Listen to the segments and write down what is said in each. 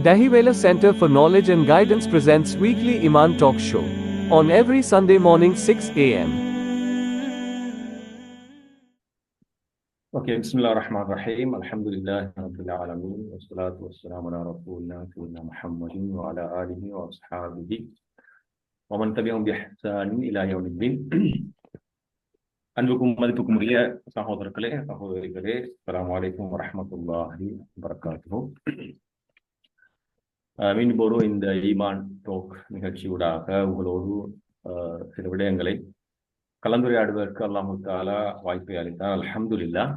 Dahiwala Center for Knowledge and Guidance presents weekly Iman Talk Show on every Sunday morning 6 a.m. Okay, Bismillahirrahmanirrahim. Alhamdulillah Rabbil Alameen. Wassalatu wassalamu ala Rasulina Sayyidina Muhammadin wa ala alihi wa ashabihi wa man tabi'ahum bi ihsanin ila yawmiddin. அன்புக்கும் மதிப்புக்கும் உரிய சகோதரிகளே, அஸ்ஸலாமு அலைக்கும் வரஹ்மத்துல்லாஹி வபரகாத்துஹு. மீண்டும் இந்த ஈமான் டோக் நிகழ்ச்சியூடாக உங்களோடு சில விடயங்களை கலந்துரையாடுவதற்கு அல்லாஹு தஆலா வாய்ப்பை அளித்தார். அல்ஹம்துலில்லாஹ்.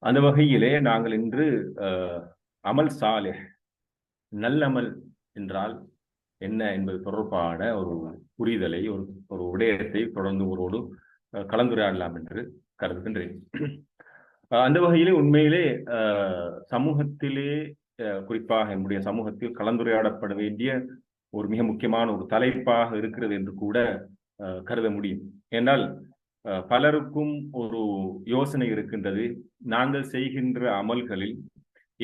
அந்த வகையிலே நாங்கள் இன்று அமல் சாலிஹ், நல்லமல் என்றால் என்ன என்பது தொடர்பான ஒரு புரிதலை, ஒரு விடயத்தை தொடர்ந்து உங்களோடு கலந்துரையாடலாம் என்று கருதுகின்றேன். அந்த வகையிலே உண்மையிலே சமூகத்திலே, குறிப்பாக என்னுடைய சமூகத்தில் கலந்துரையாடப்பட வேண்டிய ஒரு மிக முக்கியமான ஒரு தலைப்பாக இருக்கிறது என்று கூட கருத முடியும். ஏனால் பலருக்கும் ஒரு யோசனை இருக்கின்றது, நாங்கள் செய்கின்ற அமல்களில்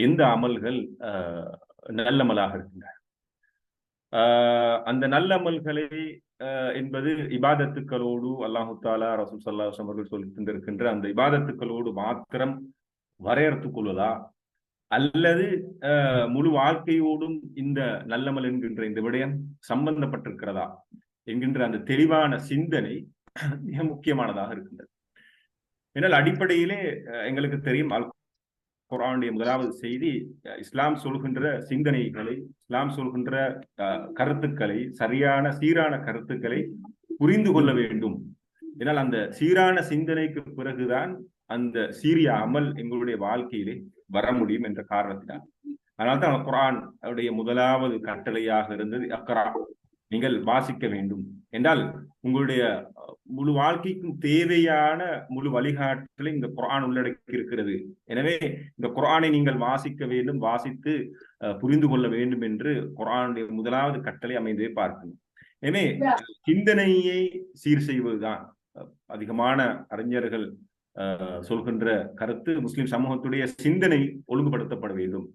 எந்த அமல்கள் நல்லமலாக இருக்கின்றன. அந்த நல்லமல்களை என்பது இபாதத்துக்களோடு அல்லாஹு தஆலா ரசூல் ஸல்லல்லாஹு அலைஹி வஸல்லம் அவர்கள் சொல்லி தந்திருக்கின்ற அந்த இபாதத்துக்களோடு மாத்திரம் வரையறுத்துக் கொள்வதா, அல்லது முழு வாழ்க்கையோடும் இந்த நல்லமல் என்கின்ற இந்த விடயம் சம்பந்தப்பட்டிருக்கிறதா என்கின்ற அந்த தெளிவான சிந்தனை மிக முக்கியமானதாக இருக்கின்றது. ஏனால் அடிப்படையிலே எங்களுக்கு தெரியும், அல் குர்ஆனுடைய முதலாவது செய்தி இஸ்லாம் சொல்கின்ற சிந்தனைகளை, இஸ்லாம் சொல்கின்ற கருத்துக்களை, சரியான சீரான கருத்துக்களை புரிந்து கொள்ள வேண்டும். ஏனால் அந்த சீரான சிந்தனைக்கு பிறகுதான் அந்த சீரிய அமல் எங்களுடைய வாழ்க்கையிலே வர முடியும் என்ற காரணத்தினால். அதனால்தான் குர்ஆன் அவருடைய முதலாவது கட்டளையாக இருந்தது அக்ரா, நீங்கள் வாசிக்க வேண்டும் என்றால் உங்களுடைய முழு வாழ்க்கைக்கும் தேவையான முழு வழிகாட்டலை இந்த குர்ஆன் உள்ளடக்கி இருக்கிறது. எனவே இந்த குர்ஆனை நீங்கள் வாசிக்க வேண்டும், வாசித்து புரிந்து கொள்ள வேண்டும் என்று குர்ஆனுடைய முதலாவது கட்டளை அமைந்தே பார்க்கணும். எனவே சிந்தனையை சீர் செய்வதுதான் அதிகமான அறிஞர்கள் சொல்கின்ற கருத்து. முஸ்லிம் சமூகத்துடைய சிந்தனை ஒழுங்குபடுத்தப்பட வேண்டும்.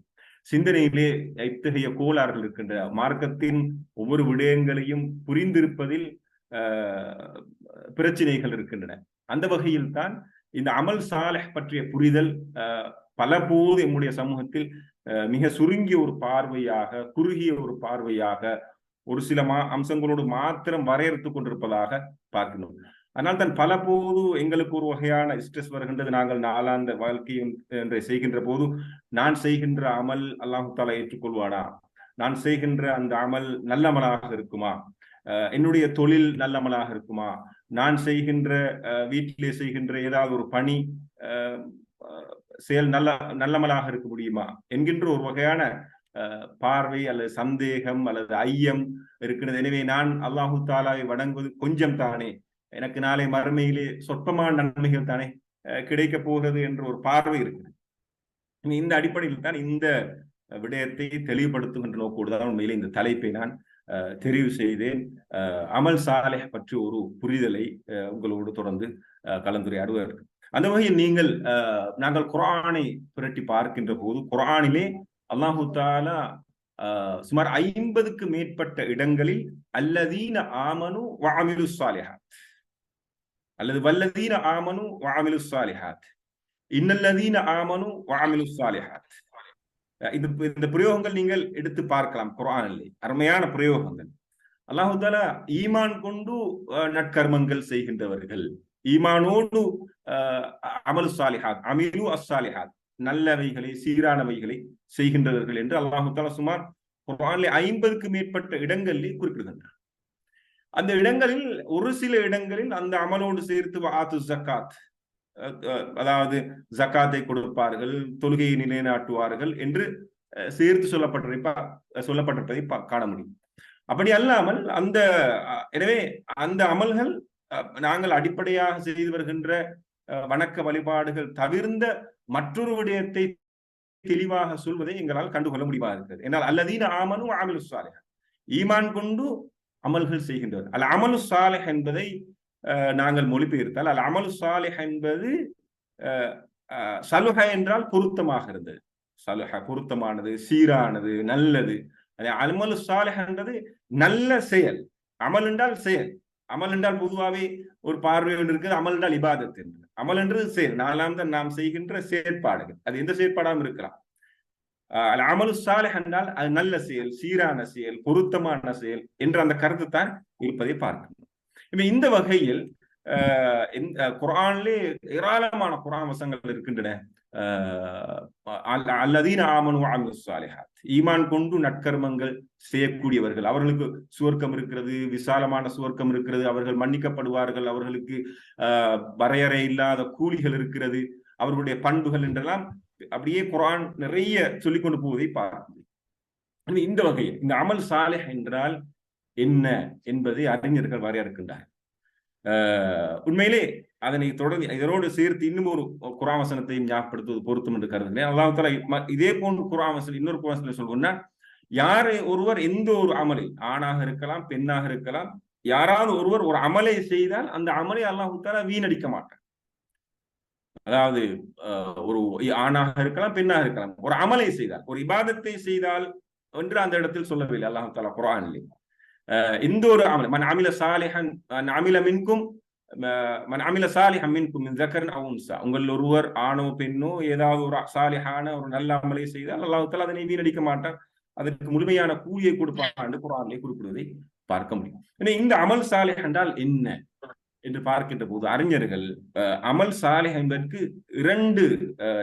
சிந்தனையிலே இத்தகைய கோளாறுகள் இருக்கின்ற, மார்க்கத்தின் ஒவ்வொரு விடயங்களையும் புரிந்திருப்பதில் பிரச்சனைகள் இருக்கின்றன. அந்த வகையில் தான் இந்த அமல் சாலிஹ் பற்றிய புரிதல் பல போது நம்முடைய சமூகத்தில் மிக சுருங்கிய ஒரு பார்வையாக, குறுகிய ஒரு பார்வையாக, ஒரு சில அம்சங்களோடு மாத்திரம் வரையறுத்துக் கொண்டிருப்பதாக பார்க்கணும். ஆனால் தான் பல போது எங்களுக்கு ஒரு வகையான ஸ்ட்ரெஸ் வருகின்றது. நாங்கள் நாளாந்த வாழ்க்கையும் என்று செய்கின்ற போது, நான் செய்கின்ற அமல் அல்லாஹு தஆலா ஏற்றுக்கொள்வானா, நான் செய்கின்ற அந்த அமல் நல்லமலாக இருக்குமா, என்னுடைய தொழில் நல்லமலாக இருக்குமா, நான் செய்கின்ற வீட்டிலே செய்கின்ற ஏதாவது ஒரு பணி செயல் நல்லமலாக இருக்க முடியுமா என்கின்ற ஒரு வகையான பார்வை அல்லது சந்தேகம் அல்லது ஐயம் இருக்கிறது. எனவே நான் அல்லாஹு தஆலாவை வணங்குவது கொஞ்சம் தானே, எனக்கு நாளை மறுமையிலே சொற்பமான நன்மைகள் தானே கிடைக்க போகிறது என்ற ஒரு பார்வை இருக்குது. இந்த அடிப்படையில் தான் இந்த விடயத்தை தெளிவுபடுத்துகின்ற நோக்கோடு தான் உண்மையிலே இந்த தலைப்பை நான் தெரிவு செய்தேன். அமல் சாலிஹ் பற்றி ஒரு புரிதலை உங்களோடு தொடர்ந்து கலந்துரையாடுவார்கள். அந்த வகையில் நாங்கள் குர்ஆனை புரட்டி பார்க்கின்ற போது, குர்ஆனிலே அல்லாஹு தஆலா சுமார் 50க்கு மேற்பட்ட இடங்களில் அல்லதீன ஆமனு வ அமிலுஸ் ஸாலிஹாத் அல்லது வல்லதீன ஆமனு வ அமிலுஸ் ஸாலிஹாத், இன்னல்லதீன ஆமனு வ அமிலுஸ் ஸாலிஹாத், இந்த பிரயோகங்கள் நீங்கள் எடுத்து பார்க்கலாம். குர்ஆனிலே அருமையான பிரயோகங்கள். அல்லாஹு தஆலா ஈமான் கொண்டு நற்கர்மங்கள் செய்கின்றவர்கள், ஈமானோடு அமல் சாலிஹாத், அமிலு அஸ்ஸாலிஹாத், நல்லவைகளை சீரானவைகளை செய்கின்றவர்கள் என்று அல்லாஹு தஆலா சுமார் குர்ஆனிலே 50க்கு மேற்பட்ட இடங்களில் குறிப்பிடுகின்றார். அந்த இடங்களில் ஒரு சில இடங்களில் அந்த அமலோடு சேர்த்து ஆத்து ஜக்காத், அதாவது ஜக்காத்தை கொடுப்பார்கள், தொழுகையை நிலைநாட்டுவார்கள் என்று சேர்த்து சொல்லப்பட்டிருப்பதை காண முடியும். அப்படி அல்லாமல் எனவே அந்த அமல்கள் நாங்கள் அடிப்படையாக செய்து வருகின்ற வணக்க வழிபாடுகள் தவிர்ந்த மற்றொரு விடயத்தை தெளிவாக சொல்வதை எங்களால் கண்டுகொள்ள முடிவாக இருக்கிறது. என்னால் அல்லதீன ஆமனு வ அமிலுஸ் ஸாலிஹாத், ஈமான் கொண்டு அமல்கள் செய்கின்றவர். அல் அமலு ஸாலிஹ் என்பதை நாங்கள் மொழிபெயர்த்தால், அல் அமலு ஸாலிஹ் என்பது சலுஹ என்றால் பொருத்தமாக இருந்தது. சலுஹ பொருத்தமானது, சீரானது, நல்லது. அமலு சாலிஹ்ன்றது நல்ல செயல். அமல் என்றால் செயல். அமல் என்றால் பொதுவாகவே ஒரு பார்வை இருக்குது. அமல் என்றால் இபாதத் என்று. அமல் என்றது செயல், நாம் செய்கின்ற செயற்பாடுகள். அது எந்த செயற்பாடாகவும் இருக்கலாம். அமலு சாலிஹ் என்றால் அது நல்ல செயல், சீரான செயல், பொருத்தமான செயல் என்ற அந்த கருத்து தான் இருப்பதை பார்க்கணும். இப்ப இந்த வகையில் குர்ஆனிலே ஏராளமான குர்ஆன் வசனங்கள் இருக்கின்றன. அல்லதீன ஆமனு வஅமிலுஸ் ஸாலிஹாத், ஈமான் கொண்டு நற்கர்மங்கள் செய்யக்கூடியவர்கள், அவர்களுக்கு சுவர்க்கம் இருக்கிறது, விசாலமான சுவர்க்கம் இருக்கிறது, அவர்கள் மன்னிக்கப்படுவார்கள், அவர்களுக்கு வரையறை இல்லாத கூலிகள் இருக்கிறது, அவர்களுடைய பண்புகள் என்றெல்லாம் அப்படியே குர்ஆன் நிறைய சொல்லிக் கொண்டு போவதை பார்க்க. இந்த வகையில் இந்த அமல் சாலிஹ் என்றால் என்ன என்பதை அறிஞர்கள் வரையறுக்கின்றார். உண்மையிலே அதனை தொடர்ந்து இதனோடு சேர்த்து இன்னும் ஒரு குர்ஆன் வசனத்தையும் ஞாபகப்படுத்துவது பொருத்தம் என்று கருதுகிறேன். அல்லாஹ் தஆலா இதே போன்று குர்ஆன் வசனம் இன்னொரு குர்ஆன் வசனத்தில் சொல்லுன்னா, யாரை ஒருவர் எந்த ஒரு அமலை, ஆணாக இருக்கலாம், பெண்ணாக இருக்கலாம், யாராவது ஒருவர் ஒரு அமலை செய்தால் அந்த அமலை அல்லாஹ் தஆலா வீணடிக்க மாட்டார். அதாவது ஒரு ஆணாக இருக்கலாம், பெண்ணாக இருக்கலாம், ஒரு அமலை செய்தால், ஒரு இபாதத்தை செய்தால் என்று அந்த இடத்தில் சொல்லவில்லை அல்லாஹ் தஆலா குர்ஆனிலே. இந்த ஒரு அமல், மன் அமில சாலிஹன் அமில மின்கும் மன் அமில சாலிஹன் மின்கும் மின் ஸக்கரின் அவ் உன்ஸா, உங்கள் ஒருவர் ஆணோ பெண்ணோ ஏதாவது ஒரு சாலிஹான ஒரு நல்ல அமலை செய்தால் அல்லாஹ் தஆலா அதனை வீணடிக்க மாட்டார், அதற்கு முழுமையான கூலியை கொடுப்பார் என்று குர்ஆனிலே குறிப்பிடுவதை பார்க்க முடியும். இந்த அமல் சாலிஹ் என்றால் என்ன என்று பார்க்கின்ற போது அறிஞர்கள் அமல் சாலிஹ் என்பதற்கு 2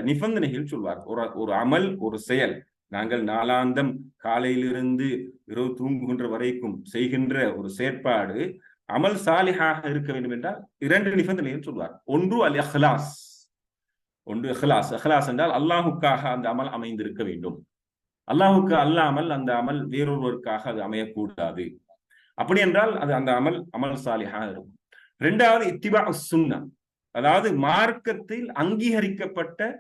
நிபந்தனைகள் சொல்வார். ஒரு அமல், ஒரு செயல், நாங்கள் நாளாந்தம் காலையிலிருந்து இரவு தூங்குகின்ற வரைக்கும் செய்கின்ற ஒரு செயற்பாடு அமல் சாலிஹாக இருக்க வேண்டும் என்றால் 2 நிபந்தனைகள் சொல்வார். ஒன்று அல் இஹ்லாஸ், ஒன்று இஹ்லாஸ். இஹ்லாஸ் என்றால் அல்லாஹுக்காக அந்த அமல் அமைந்திருக்க வேண்டும். அல்லாஹுக்கு அல்லாமல் அந்த அமல் வேறொருவருக்காக அது அமையக்கூடாது. அப்படி என்றால் அது அந்த அமல் சாலிஹாக இருக்கும். 2வது இத்திபா சுன்னா, அதாவது மார்க்கத்தில் அங்கீகரிக்கப்பட்ட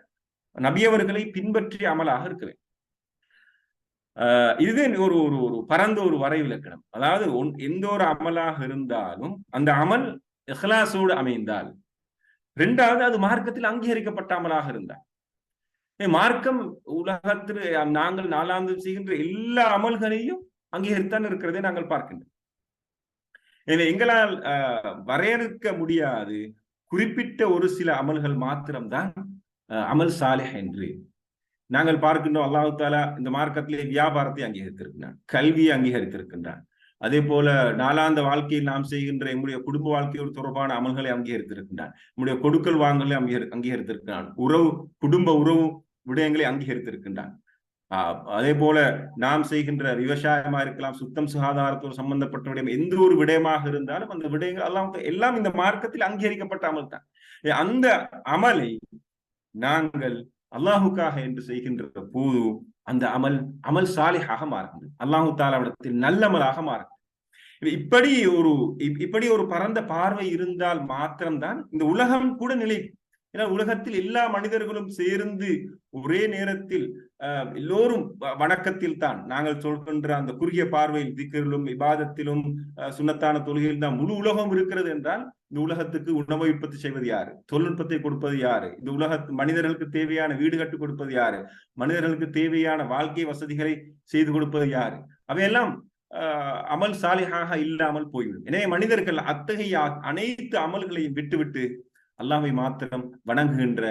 நபியவர்களை பின்பற்றிய அமலாக இருக்க வேண்டும். இதுவே ஒரு ஒரு பரந்த ஒரு வரைவிலக்கணம். அதாவது எந்த ஒரு அமலாக இருந்தாலும் அந்த அமல் இஹ்லாஸோடு அமைந்தால், 2வது அது மார்க்கத்தில் அங்கீகரிக்கப்பட்ட அமலாக இருந்தால். மார்க்கம் உலகத்தில் நாங்கள் நாளாந்தம் செய்கின்ற எல்லா அமல்களையும் அங்கீகரித்தான் இருக்கிறதை நாங்கள் பார்க்கின்றோம். எனவே எங்களால் வரையறுக்க முடியாது குறிப்பிட்ட ஒரு சில அமல்கள் மாத்திரம்தான் அமல் சாலிஹ் என்று நாங்கள் பார்க்கின்றோம். அல்லாஹ் தஆலா இந்த மார்க்கத்திலே வியாபாரத்தை அங்கீகரித்திருக்கின்றான், கல்வியை அங்கீகரித்திருக்கின்றான். அதே போல நாளாந்த வாழ்க்கையில் நாம் செய்கின்ற நம்முடைய குடும்ப வாழ்க்கையோடு தொடர்பான அமல்களை அங்கீகரித்திருக்கின்றான், நம்முடைய கொடுக்கல் வாங்கலை அங்கீகரித்திருக்கிறான், குடும்ப உறவு விடயங்களை அங்கீகரித்திருக்கின்றான். அதே போல நாம் செய்கின்ற விவசாயமா இருக்கலாம், சுத்தம் சுகாதாரத்தோடு சம்பந்தப்பட்ட விடயம், எந்த ஒரு விடயமாக இருந்தாலும் அந்த விடயங்கள் எல்லாம் இந்த மார்க்கத்தில் அங்கீகரிக்கப்பட்ட அமல் தான். அந்த அமலை நாங்கள் அல்லாஹுக்காக என்று செய்கின்ற போது அந்த அமல் சாலிஹாக மாறுகிறது, அல்லாஹு தஆலாவிடத்தில் நல்லமலாக மாறுகிறது. இப்படி ஒரு பரந்த பார்வை இருந்தால் மாத்திரம்தான் இந்த உலகம் கூட நிலைக்கும். ஏன்னா உலகத்தில் எல்லா மனிதர்களும் சேர்ந்து ஒரே நேரத்தில் எல்லோரும் வணக்கத்தில் தான், நாங்கள் சொல்கின்ற அந்த குறுகிய பார்வையில் திக்ரிலும் இபாதத்திலும் சுன்னத்தான தொழுகையில் தான் முழு உலகம் இருக்கிறது என்றால், இந்த உலகத்துக்கு உணவை உற்பத்தி செய்வது யாரு, தொழில்நுட்பத்தை கொடுப்பது யாரு, இந்த மனிதர்களுக்கு தேவையான வீடு கட்டி கொடுப்பது யாரு, மனிதர்களுக்கு தேவையான வாழ்க்கை வசதிகளை செய்து கொடுப்பது யாரு, அவையெல்லாம் அமல் சாலிஹாக இல்லாமல் போய்விடும். எனவே மனிதர்கள் அத்தகைய அனைத்து அமல்களையும் விட்டுவிட்டு அல்லாஹ்வை மாத்திரம் வணங்குகின்ற,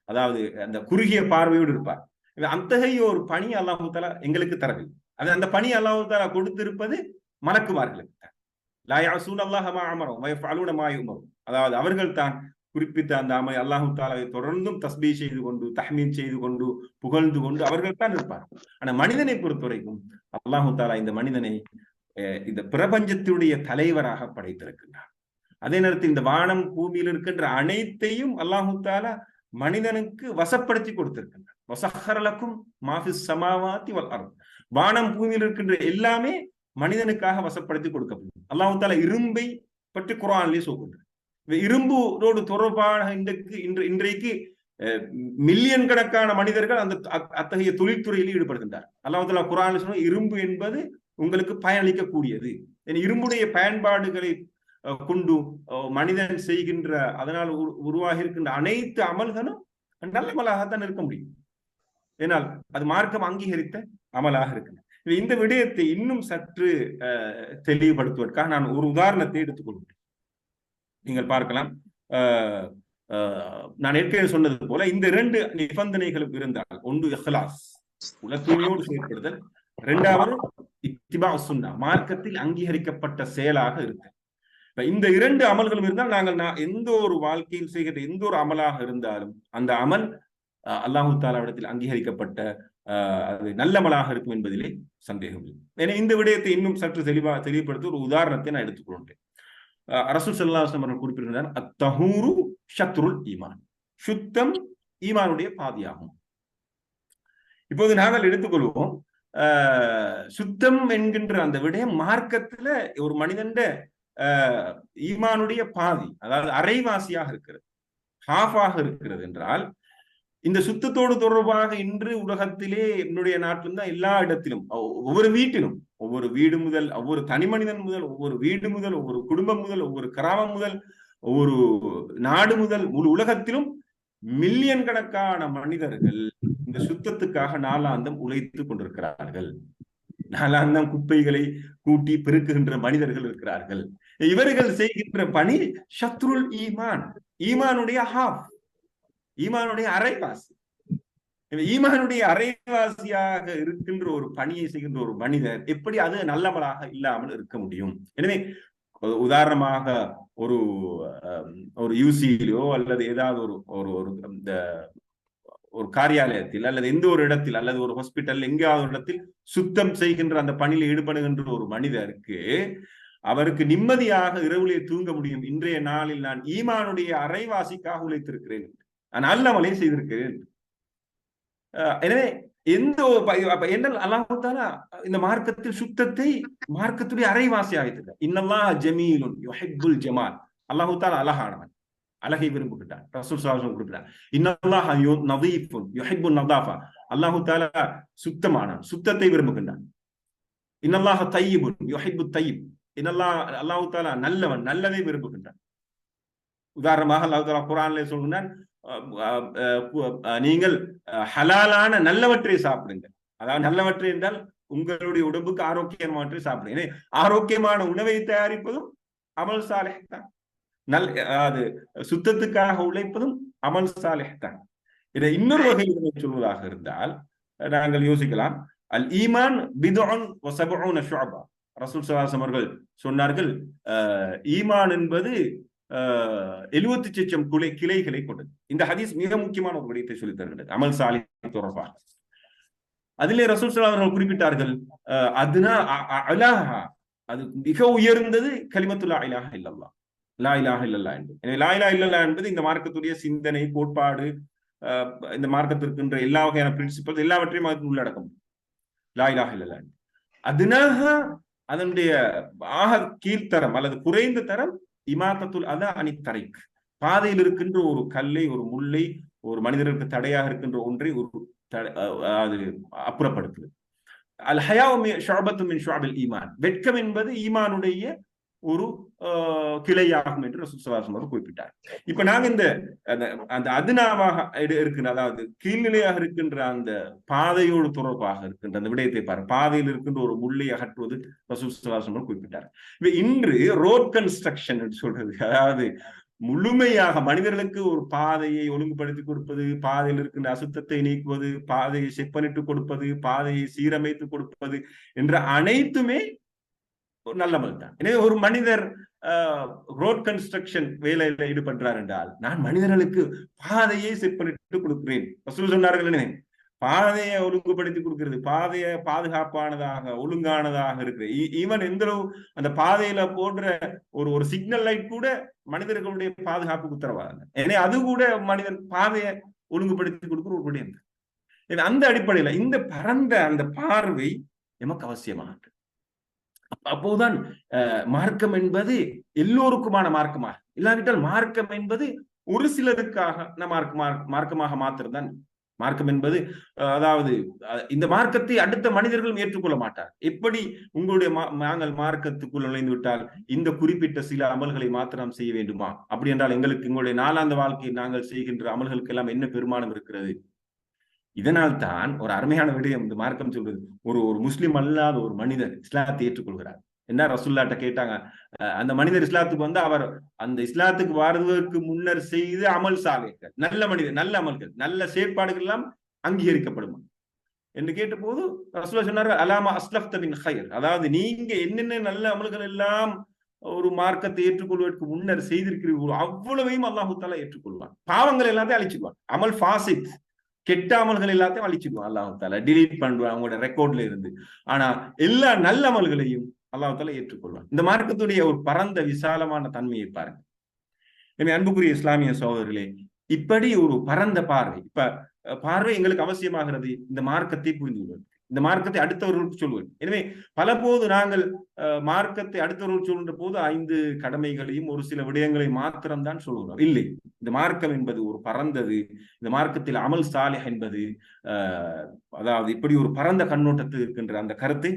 அதாவது அந்த குறுகிய பார்வையோடு இருப்பார். அத்தகைய ஒரு பணி அல்லாஹ் தஆலா எங்களுக்கு தரவில்லை. அந்த பணி அல்லாஹ் தஆலா கொடுத்திருப்பது மலக்குமார்களுக்கு தான். லா யஅஸூன அல்லாஹ மா அமரஹும் வ யஃஅலூன மா யுமரூன். அதாவது அவர்கள் தான் குறிப்பிட்ட அந்த அமல் அல்லாஹ் தஆலாவை தொடர்ந்தும் தஸ்பீஹ் செய்து கொண்டு, தஹ்மீத் செய்து கொண்டு, புகழ்ந்து கொண்டு அவர்கள் தான் இருப்பார். ஆனா மனிதனை பொறுத்தவரைக்கும் அல்லாஹ் தஆலா இந்த மனிதனை இந்த பிரபஞ்சத்துடைய தலைவராக படைத்திருக்கின்றார். அதே நேரத்தில் இந்த வானம் பூமியில் இருக்கின்ற அனைத்தையும் அல்லாஹு தஆலா மனிதனுக்கு வசப்படுத்தி கொடுத்திருக்கின்றார். வஸஹ்ஹர லக்கும் மா ஃபிஸ் ஸமாவாதி வல் அர்த். வானம் பூமியில் இருக்கின்ற எல்லாமே மனிதனுக்காக வசப்படுத்தி கொடுக்கப்படும். அல்லாஹு தஆலா இரும்பை பற்றி குர்ஆனிலே சொல்கின்றார். இரும்போடு தொடர்பான இன்றைக்கு மில்லியன் கணக்கான மனிதர்கள் அந்த அத்தகைய தொழில்துறையில் ஈடுபடுகின்றார். அல்லாஹ் தஆலா குர்ஆனில் சொன்ன இரும்பு என்பது உங்களுக்கு பயனளிக்கக்கூடியது. இரும்புடைய பயன்பாடுகளை கொண்டு மனிதன் செய்கின்ற, அதனால் உருவாகி இருக்கின்ற அனைத்து அமல்களும் நல்ல அமலாகத்தான் இருக்க முடியும். ஏனால் அது மார்க்கம் அங்கீகரித்த அமலாக இருக்கு. இந்த விடயத்தை இன்னும் சற்று தெளிவுபடுத்துவதற்காக நான் ஒரு உதாரணத்தை எடுத்துக்கொள்கிறேன். நீங்கள் பார்க்கலாம், நான் ஏற்கனவே சொன்னது போல இந்த 2 நிபந்தனைகளும் இருந்தால், ஒன்று இஹ்லாஸ், உல தூய்மையோடு செயற்படுதல், இரண்டாவது இத்திபா சுன்னா, மார்க்கத்தில் அங்கீகரிக்கப்பட்ட செயலாக இருக்கு. இந்த 2 அமல்களும் இருந்தால் நாங்கள் எந்த ஒரு வாழ்க்கையில் செய்கிற எந்த ஒரு அமலாக இருந்தாலும் அந்த அமல் அல்லாஹு தாலாவிடத்தில் அங்கீகரிக்கப்பட்ட அது நல்லமலாக இருக்கும் என்பதிலே சந்தேகம் இல்லை. ஏன்னா இந்த விடயத்தை இன்னும் சற்று தெளிவுபடுத்த ஒரு உதாரணத்தை நான் எடுத்துக்கொண்டேன். ரசூல் ஸல்லல்லாஹு அலைஹி வஸல்லம் குறிப்பிடுகிறார், அத்தஹூரு ஷத்ருல் ஈமான், சுத்தம் ஈமானுடைய பாதியாகும். இப்போது நாங்கள் எடுத்துக்கொள்வோம், சுத்தம் என்கின்ற அந்த விடயம் மார்க்கத்துல ஒரு மனிதன் ஈமானுடைய பாதி, அதாவது அரைவாசியாக இருக்கிறது, ஹாஃபாக இருக்கிறது என்றால், இந்த சுத்தத்தோடு தொடர்பாக இன்று உலகத்திலே என்னுடைய நாட்டிலும் தான் எல்லா இடத்திலும், ஒவ்வொரு வீட்டிலும், ஒவ்வொரு வீடு முதல், ஒவ்வொரு தனி மனிதன் முதல், ஒவ்வொரு வீடு முதல், ஒவ்வொரு குடும்பம் முதல், ஒவ்வொரு கிராமம் முதல், ஒவ்வொரு நாடு முதல், முழு உலகத்திலும் மில்லியன் கணக்கான மனிதர்கள் இந்த சுத்தத்துக்காக நாளாந்தம் உழைத்துக் கொண்டிருக்கிறார்கள். நாளாந்தம் குப்பைகளை கூட்டி பெருக்குகின்ற மனிதர்கள் இருக்கிறார்கள். இவர்கள் செய்கின்ற பணி ஷத்ருல் ஈமான், ஈமானுடைய ஹாஃப், ஈமானுடைய அரைவாசி. ஈமானுடைய அரைவாசியாக இருக்கின்ற ஒரு பணியை செய்கின்ற ஒரு மனிதர் எப்படி அது நல்லமலாக இல்லாமல் இருக்க முடியும்? எனவே உதாரணமாக ஒரு யூசியிலோ அல்லது ஏதாவது ஒரு காரியாலயத்தில் அல்லது எந்த ஒரு இடத்தில் அல்லது ஒரு ஹாஸ்பிட்டல் எங்கேயாவது ஒரு இடத்தில் சுத்தம் செய்கின்ற அந்த பணியில் ஈடுபடுகின்ற ஒரு மனிதருக்கு அவருக்கு நிம்மதியாக இரவுலே தூங்க முடியும். இன்றைய நாளில் நான் ஈமானுடைய அரைவாசிக்காக உழைத்திருக்கிறேன், நான் நல்லமலை செய்திருக்கிறேன். எனவே அல்லாஹ் தஆலா இந்த மார்க்கத்தில் சுத்தத்தை மார்க்கத்துடைய அரைவாசி ஆகிட்டார். இன்னல்லாஹ ஜமீலுன் யுஹிப்புல் ஜமால், அல்லாஹ் தஆலா அழகானவன், அழகை விரும்புகிறான். ரசூல் ஸல்லல்லாஹு அலைஹி வஸல்லம் குறிப்பிட்டார், இன்னல்லாஹ நதீஃபுன் யுஹிப்புன் நதாஃபா, அல்லாஹ் தஆலா சுத்தமானவன், சுத்தத்தை விரும்புகின்றான். இன்னல்லாஹ தய்யிபுன் யுஹிப்புத் தய்யிப், அல்லாஹ் தஆலா நல்லவன், நல்லதை விரும்புகின்றான். உதாரணமாக அல்லாஹ் தஆலா குர்ஆனிலே சொல்கிறான், நீங்கள் ஹலாலான நல்லவற்றை சாப்பிடுங்க. அதாவது நல்லவற்றை என்றால் உங்களுடைய உடம்புக்கு ஆரோக்கியமானவற்றை சாப்பிடுங்க. ஆரோக்கியமான உணவை தயாரிப்பதும் அமல் சாலிஹ் தான். அது சுத்தத்துக்காக உழைப்பதும் அமல் சாலிஹ் தான். இதை இன்னொரு வகையில் சொல்வதாக இருந்தால் நாங்கள் யோசிக்கலாம், அல் ஈமான் பிதுன் வ சபஊன ஷுஅபா. ரசூல் ஸல்லல்லாஹு அலைஹி வஸல்லம் அவர்கள் சொன்னார்கள், ஈமான் என்பது 70 கிளைகளை கொண்டது. இந்த ஹதீஸ் மிக முக்கியமான ஒரு விடயத்தை சொல்லித் தருகிறது அமல் சாலிஹ் தொடர்பாக. அதிலே ரசூல் ஸல்லல்லாஹு அலைஹி வஸல்லம் குறிப்பிட்டார்கள், அது மிக உயர்ந்தது கலிமத்து லா இலாஹ இல்லல்லாஹ், லா இலாஹ இல்லல்லாஹ் என்பது. எனவே லா இலாஹ இல்லல்லாஹ் என்பது இந்த மார்க்கத்துடைய சிந்தனை, கோட்பாடு, இந்த மார்க்கத்திற்கின்ற எல்லா வகையான பிரின்சிபல் எல்லாவற்றையும் அதுக்கு உள்ளடக்கம். லா இலாஹ இல்லல்லாஹ் அதுனாக அதனுடைய ஆக கீழ்த்தரம் அல்லது குறைந்த தரம் இமாத்தத்துல் அதா அனி தரிக், பாதையில் இருக்கின்ற ஒரு கல்லை, ஒரு முல்லை, ஒரு மனிதருக்கு தடையாக இருக்கின்ற ஒன்றை அது அப்புறப்படுத்துது. அல் ஹயாவு ஷுஅபத்தும் மின் ஷுஅபில் ஈமான், வெட்கம் என்பது ஈமானுடைய ஒரு கிளையாகும் என்று ரசூல் ஸல்லல்லாஹு அலைஹி வஸல்லம் குறிப்பிட்டார். இப்ப நாங்க அந்த அதுனாவாக இருக்கின்ற, அதாவது கீழ்நிலையாக இருக்கின்ற அந்த பாதையோடு தொடர்பாக இருக்கின்ற அந்த விடயத்தை பாருங்க. பாதையில் இருக்கின்ற ஒரு முள்ளை அகற்றுவது ரசூல் ஸல்லல்லாஹு அலைஹி வஸல்லம் குறிப்பிட்டார். இன்று ரோட் கன்ஸ்ட்ரக்ஷன் சொல்றது, அதாவது முழுமையாக மனிதர்களுக்கு ஒரு பாதையை ஒழுங்குபடுத்தி கொடுப்பது, பாதையில் இருக்கின்ற அசுத்தத்தை நீக்குவது, பாதையை செப்பனிட்டு கொடுப்பது, பாதையை சீரமைத்து கொடுப்பது என்ற அனைத்துமே நல்லமல் தான். எனவே ஒரு மனிதர் ரோட் கன்ஸ்ட்ரக்ஷன் வேலையில ஈடுபடுறார் என்றால், நான் மனிதர்களுக்கு பாதையை செப்பனிட்டு கொடுக்கிறேன். ரசூல் சொன்னார்கள், பாதையை ஒழுங்குபடுத்தி கொடுக்கிறது, பாதையை பாதுகாப்பானதாக ஒழுங்கானதாக இருக்கிறது. ஈவன் எந்த அந்த பாதையில போன்ற ஒரு சிக்னல் லைட் கூட மனிதர்களுடைய பாதுகாப்புக்கு உத்தரவாதம். எனவே அது கூட மனிதன் பாதையை ஒழுங்குபடுத்தி கொடுக்கிற ஒரு விடயம். அந்த அடிப்படையில இந்த பரந்த அந்த பார்வை எமக்கு அவசியமானது. அப்போதுதான் மார்க்கம் என்பது எல்லோருக்குமான மார்க்கமாக, இல்லாவிட்டால் மார்க்கம் என்பது ஒரு சிலருக்காக மார்க்கமாக மாத்திரம்தான் மார்க்கம் என்பது. அதாவது இந்த மார்க்கத்தை அடுத்த மனிதர்களும் ஏற்றுக்கொள்ள மாட்டார். எப்படி உங்களுடைய நாங்கள் மார்க்கத்துக்குள் நுழைந்து விட்டால் இந்த குறிப்பிட்ட சில அமல்களை மாத்திரம் செய்ய வேண்டுமா? அப்படி என்றால் எங்களுக்கு எங்களுடைய நாளாந்த வாழ்க்கையில் நாங்கள் செய்கின்ற அமல்களுக்கு எல்லாம் என்ன பெருமானம் இருக்கிறது? இதனால் தான் ஒரு அருமையான விடயம் இந்த மார்க்கம் சொல்றது, ஒரு ஒரு முஸ்லிம் அல்லாத ஒரு மனிதர் இஸ்லாத்தை ஏற்றுக்கொள்கிறார் என்ன ரசூல்லாட்ட கேட்டாங்க. அந்த மனிதர் இஸ்லாத்துக்கு வந்து அவர் அந்த இஸ்லாத்துக்கு வருவதற்கு முன்னர் செய்த அமல் சாலைகள், நல்ல மனிதர், நல்ல அமல்கள், நல்ல செயற்பாடுகள் எல்லாம் அங்கீகரிக்கப்படும் என்று கேட்ட போது ரசூலா சொன்னார், அலாமா அஸ்லஃப்த மின் கைர், அதாவது நீங்க என்னென்ன நல்ல அமல்கள் எல்லாம் ஒரு மார்க்கத்தை ஏற்றுக்கொள்வதற்கு முன்னர் செய்திருக்கிறீர்களோ அவ்வளவையும் அல்லாஹு தாலா ஏற்றுக்கொள்வான். பாவங்கள் எல்லாத்தையும் அழிச்சிடுவான். அமல் ஃபாசித், கெட்ட அமல்கள் எல்லாத்தையும் அழிச்சிடுவான் அல்லாஹு தாலா, டிலீட் பண்ணுவான் அவங்களோட ரெக்கார்ட்ல இருந்து. ஆனா எல்லா நல்ல அமல்களையும் அல்லாஹு தாலா ஏற்றுக்கொள்வான். இந்த மார்க்கத்துடைய ஒரு பரந்த விசாலமான தன்மையை பாருங்க. எனவே அன்புக்குரிய இஸ்லாமிய சகோதரர்களே, இப்படி ஒரு பரந்த பார்வை, பார்வை எங்களுக்கு அவசியமாகிறது இந்த மார்க்கத்தை புரிந்து கொள்வது, இந்த மார்க்கத்தை அடுத்தவர்களுக்கு சொல்வது. எனவே பல போது நாங்கள் மார்க்கத்தை அடுத்தவர்களுக்கு சொல்கின்ற போது 5 கடமைகளையும் ஒரு சில விடயங்களை மாத்திரம்தான் சொல்லுகிறோம். இல்லை, இந்த மார்க்கம் என்பது ஒரு பரந்தது. இந்த மார்க்கத்தில் அமல் சாலிஹ் என்பது அதாவது இப்படி ஒரு பரந்த கண்ணோட்டத்தில் இருக்கின்ற அந்த கருத்தை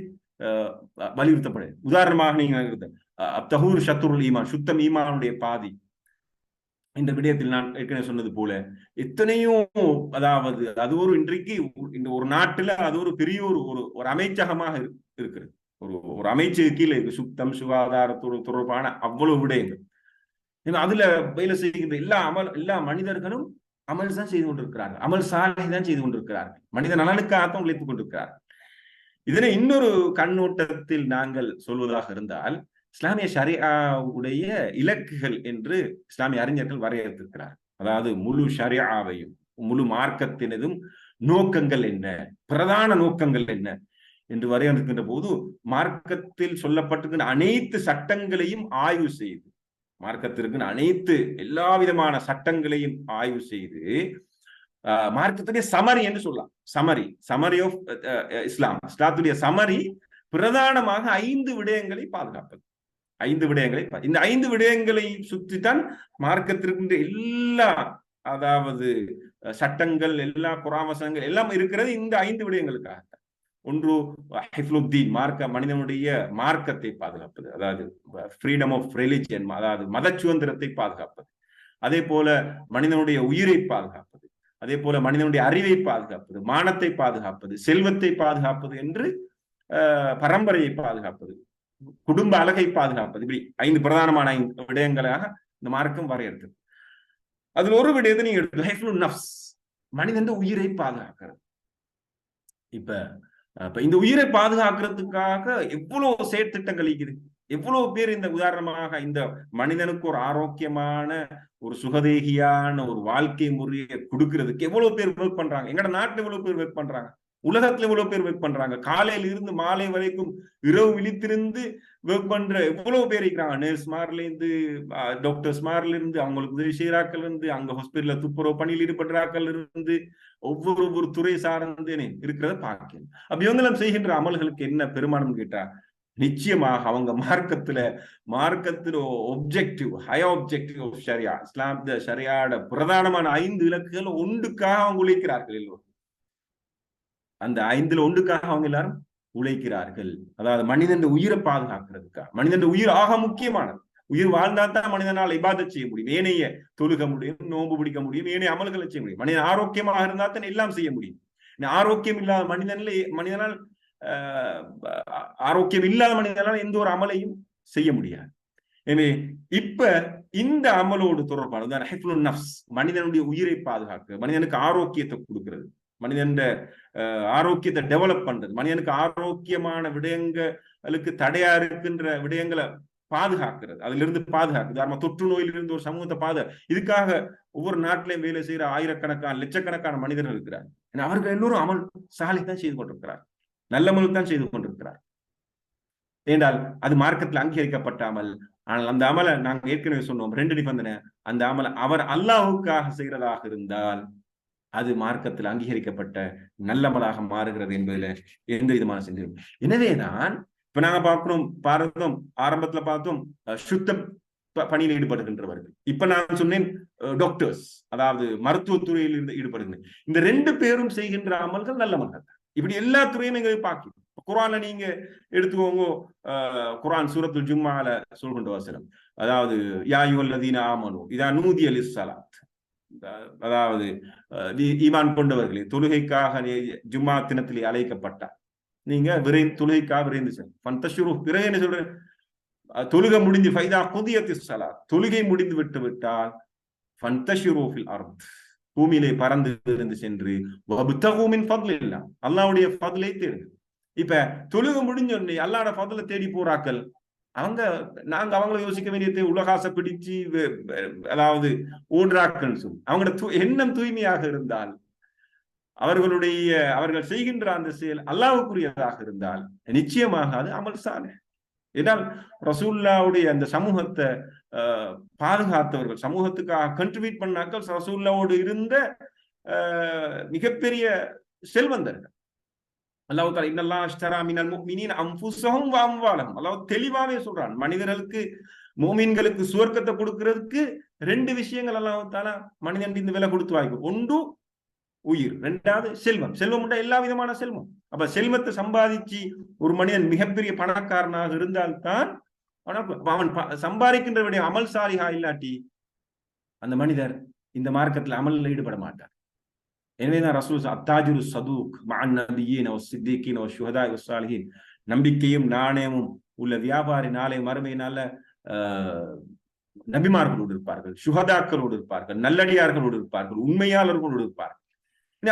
வலியுறுத்தப்படுது. உதாரணமாக நீங்க தஹூர் ஷத்ருல் ஈமான், சுத்தம் ஈமானுடைய பாதி. இந்த விடயத்தில் நான் ஏற்கனவே சொன்னது போல எத்தனையோ, அதாவது அது ஒரு இன்றைக்கு இந்த ஒரு நாட்டுல அது ஒரு பெரிய ஒரு அமைச்சகமாக இருக்கிறது. ஒரு அமைச்சக கீழே இருக்கு சுத்தம் சுகாதாரத்தோடு தொடர்பான அவ்வளவு விடயங்கள். அதுல வேலை செய்கின்ற எல்லா மனிதர்களும் அமல் தான் செய்து கொண்டிருக்கிறார்கள், அமல் சாலை தான் செய்து கொண்டிருக்கிறார்கள், மனித நலனுக்காகத்தான் உழைத்துக் கொண்டிருக்கிறார்கள். இதனை இன்னொரு கண்ணோட்டத்தில் நாங்கள் சொல்வதாக இருந்தால், இஸ்லாமிய ஷரியாவுடைய இலக்குகள் என்று இஸ்லாமிய அறிஞர்கள் வரையறுத்திருக்கிறார். அதாவது முழு ஷரியாவையும் முழு மார்க்கத்தினதும் நோக்கங்கள் என்ன, பிரதான நோக்கங்கள் என்ன என்று வரையறுக்கின்ற போது, மார்க்கத்தில் சொல்லப்பட்டிருக்கின்ற அனைத்து சட்டங்களையும் ஆய்வு செய்து, மார்க்கத்திற்கு அனைத்து எல்லா விதமான சட்டங்களையும் ஆய்வு செய்து மார்க்கத்துடைய சமரி என்று சொல்லலாம். சமரி ஆஃப் இஸ்லாத்துடைய சமரி பிரதானமாக 5 விடயங்களை பாதுகாப்பது. 5 விடயங்களை, இந்த 5 விடயங்களை சுற்றித்தான் மார்க்கத்திற்கு எல்லா, அதாவது சட்டங்கள், எல்லா குரான் எல்லாம் இருக்கிறது இந்த 5 விடயங்களுக்காக. ஒன்று ஹிஃப்லுத்தீன், மனிதனுடைய மார்க்கத்தை பாதுகாப்பது, அதாவது ஃப்ரீடம் ஆஃப் ரிலிஜியன், அதாவது மத சுதந்திரத்தை பாதுகாப்பது. அதே போல மனிதனுடைய உயிரை பாதுகாப்பது, அதே போல மனிதனுடைய அறிவை பாதுகாப்பது, மானத்தை பாதுகாப்பது, செல்வத்தை பாதுகாப்பது என்று பரம்பரையை பாதுகாப்பது, குடும்ப அழகை பாதுகாப்பது. இப்படி 5 பிரதானமான 5 விடயங்களாக இந்த மார்க்கம் வரையறுத்தது. அதுல ஒரு விடயத்தை நீங்க எடுத்து நஃப்ஸ், மனிதன் உயிரை பாதுகாக்கிறது. இப்ப இந்த உயிரை பாதுகாக்கிறதுக்காக எவ்வளவு செயற்திட்டங்கள் இருக்குது, எவ்வளவு பேர் இந்த உதாரணமாக இந்த மனிதனுக்கு ஒரு ஆரோக்கியமான ஒரு சுகதேகியான ஒரு வாழ்க்கை முறையை கொடுக்கறதுக்கு எவ்வளவு பேர் ஒர்க் பண்றாங்க. எங்கட நாட்டுல எவ்வளவு பேர் ஒர்க் பண்றாங்க, உலகத்துல எவ்வளவு பேர் ஒர்க் பண்றாங்க. காலையில இருந்து மாலை வரைக்கும் இரவு விழித்திருந்து ஒர்க் பண்ற எவ்வளவு பேர் இருக்கிறாங்க. நர்ஸ்மார்ல இருந்து, டாக்டர்ஸ்மார்ல இருந்து, அவங்களுக்கு உதவி செய்யறாக்கள் இருந்து, அங்க ஹாஸ்பிட்டல்ல துப்புரவு பணியில் ஈடுபடுறாக்கள் இருந்து, ஒவ்வொரு துறை சார்ந்து இருக்கிறத பார்க்கணும். அப்ப இவங்களும் செய்கின்ற அமல்களுக்கு என்ன பெருமானம் கேட்டா, நிச்சயமாக அவங்க மார்க்கத்துல ஒப்ஜெக்டிவ், ஹை ஒப்ஜெக்டிவ் ஆஃப் ஷரியா, இஸ்லாம் ஷரியாட பிரதானமான 5 இலக்குகள் ஒன்றுக்காக அவங்க உழைக்கிறார்கள். எல்லோரும் அந்த 5ல் ஒன்றுக்காக அவங்க எல்லாரும் உழைக்கிறார்கள். அதாவது மனிதன் உயிரை பாதுகாக்கிறதுக்காக. மனிதன் உயிர் ஆக முக்கியமானது. உயிர் வாழ்ந்தால்தான் மனிதனால் இபாதத் செய்ய முடியும், ஏனைய தொழுக முடியும், நோன்பு பிடிக்க முடியும், ஏனைய அமல்களை செய்ய முடியும். மனிதன் ஆரோக்கியமாக இருந்தால் தான் எல்லாம் செய்ய முடியும். ஆரோக்கியம் இல்லாத மனிதனால் ஆரோக்கியம் இல்லாத மனிதனால் எந்த ஒரு அமலையும் செய்ய முடியாது. எனவே இப்ப இந்த அமலோடு தொடர்பான ஹிஃப்லுன் நஃப்ஸ், மனிதனுடைய உயிரை பாதுகாக்க, மனிதனுக்கு ஆரோக்கியத்தை கொடுக்கிறது, மனிதன் ஆரோக்கியத்தை டெவலப் பண்றது, மனிதனுக்கு ஆரோக்கியமான விடயங்களுக்கு தடையா இருக்கின்ற விடயங்களை பாதுகாக்கிறது, அதுல இருந்து பாதுகாக்குது. தொற்று நோயிலிருந்து ஒரு சமூகத்தை இதுக்காக ஒவ்வொரு நாட்டிலையும் வேலை செய்யற ஆயிரக்கணக்கான லட்சக்கணக்கான மனிதர்கள் இருக்கிறார். அவர்கள் எல்லோரும் அமல் சாலை தான் செய்து கொண்டிருக்கிறார், நல்ல அமல் தான் செய்து கொண்டிருக்கிறார். ஏனென்றால் அது மார்க்கத்தில் அங்கீகரிக்கப்பட்ட அமல். ஆனால் அந்த அமலை நாங்கள் ஏற்கனவே சொன்னோம், 2 நிபந்தனை. அந்த அமலை அவர் அல்லாஹுக்காக செய்யறதாக இருந்தால் அது மார்க்கத்தில் அங்கீகரிக்கப்பட்ட நல்லமலாக மாறுகிறது என்பதில் எந்த விதமான சிந்தனை. எனவேதான் இப்ப நாங்க பார்த்தோம் ஆரம்பத்துல பார்த்தோம் சுத்த பணியில் ஈடுபடுகின்றவர்கள். இப்ப நான் சொன்னேன் டாக்டர்ஸ், அதாவது மருத்துவத்துறையில் இருந்து ஈடுபடுகின்றன. இந்த 2 பேரும் செய்கின்ற அமல்கள் நல்ல அமல்கள். இப்படி எல்லா துறையும் எங்களுக்கு பார்க்கணும். குர்ஆன்ல நீங்க எடுத்துக்கோங்க, குர்ஆன் சூரத்துல் ஜும்ஆல சொல்கின்ற வசனம், அதாவது யா அய்யுஹல்லதீன ஆமனூ இதா நூதிய லிஸ்ஸலாத், அதாவது ஈமான் கொண்டவர்களே, தொழுகைக்காக ஜும்மா தினத்திலே அழைக்கப்பட்டார், நீங்க தொழுகைக்காக விரைந்து செல்லும். பிறகு என்ன சொல்ற, தொழுகை முடிஞ்சு ஃபைதா குதியத்தி ஸலாத், தொழுகை முடிந்து விட்டு விட்டால் ஃபந்தஷிரு ஃபில் அர்த், பூமியிலே பறந்து இருந்து சென்று வப்தகு மின் ஃபத்லில்லாஹ், அல்லாஹ்வுடைய ஃபத்லை தேடுங்க. இப்ப தொழுகை முடிஞ்ச உடனே அல்லாஹ்வுடைய ஃபத்லை தேடி போறாக்கள், நாங்க அவங்களை யோசிக்க வேண்டியது உலகாசை பிடிச்சு அதாவது ஓடுறாக்கள் சொல்லி அவங்களோட எண்ணம் தூய்மையாக இருந்தால், அவர்கள் செய்கின்ற அந்த செயல் அல்லாஹ்வுக்குரியதாக இருந்தால் நிச்சயமாக அது அமல் சாலிஹ். ஏனால் ரசூலுல்லாஹ்வுடைய அந்த சமூகத்தை பாதுகாத்தவர்கள், சமூகத்துக்காக கண்ட்ரிபியூட் பண்ணாக்கள் ரசூலுல்லாஹ்வோடு இருந்த மிகப்பெரிய செல்வந்தர்கள். அல்லாஹ் தஆலா இன்னல்லாஹ் அஷ்தரா மினல் முஃமினீன அன்ஃபுஸஹும் வ அம்வாலஹும், அல்லாஹ் தெளிவாவே சொல்றான், மனிதர்களுக்கு முஃமின்களுக்கு சுவர்க்கத்தை கொடுக்கிறதுக்கு 2 விஷயங்கள் அல்லாஹ் தஆலா மனிதன் இந்த விலை கொடுத்து வாய்க்கும். ஒன்று உயிர், 2வது செல்வம். செல்வம் உண்டா எல்லா விதமான செல்வம். அப்ப செல்வத்தை சம்பாதிச்சு ஒரு மனிதன் மிகப்பெரிய பணக்காரனாக இருந்தால்தான் அவன் சம்பாதிக்கின்ற விட அமல் சாலிஹா இல்லாட்டி அந்த மனிதர் இந்த மார்க்கத்தில் அமலில் ஈடுபட மாட்டார். எனவேதான் ரசூல் அத்தாஜுரு சதூக் மஅன் நபியீன வஸ்ஸித்தீகீன வஷ்ஷுஹதாஇ வஸ்ஸாலிஹீன், நம்பிக்கையும் நாணயமும் உள்ள வியாபாரி நாளை மறுமையினால நபிமார்களோடு இருப்பார்கள், சுஹதாக்களோடு இருப்பார்கள், நல்லடியார்களோடு இருப்பார்கள், உண்மையாளர்களோடு இருப்பார்கள்.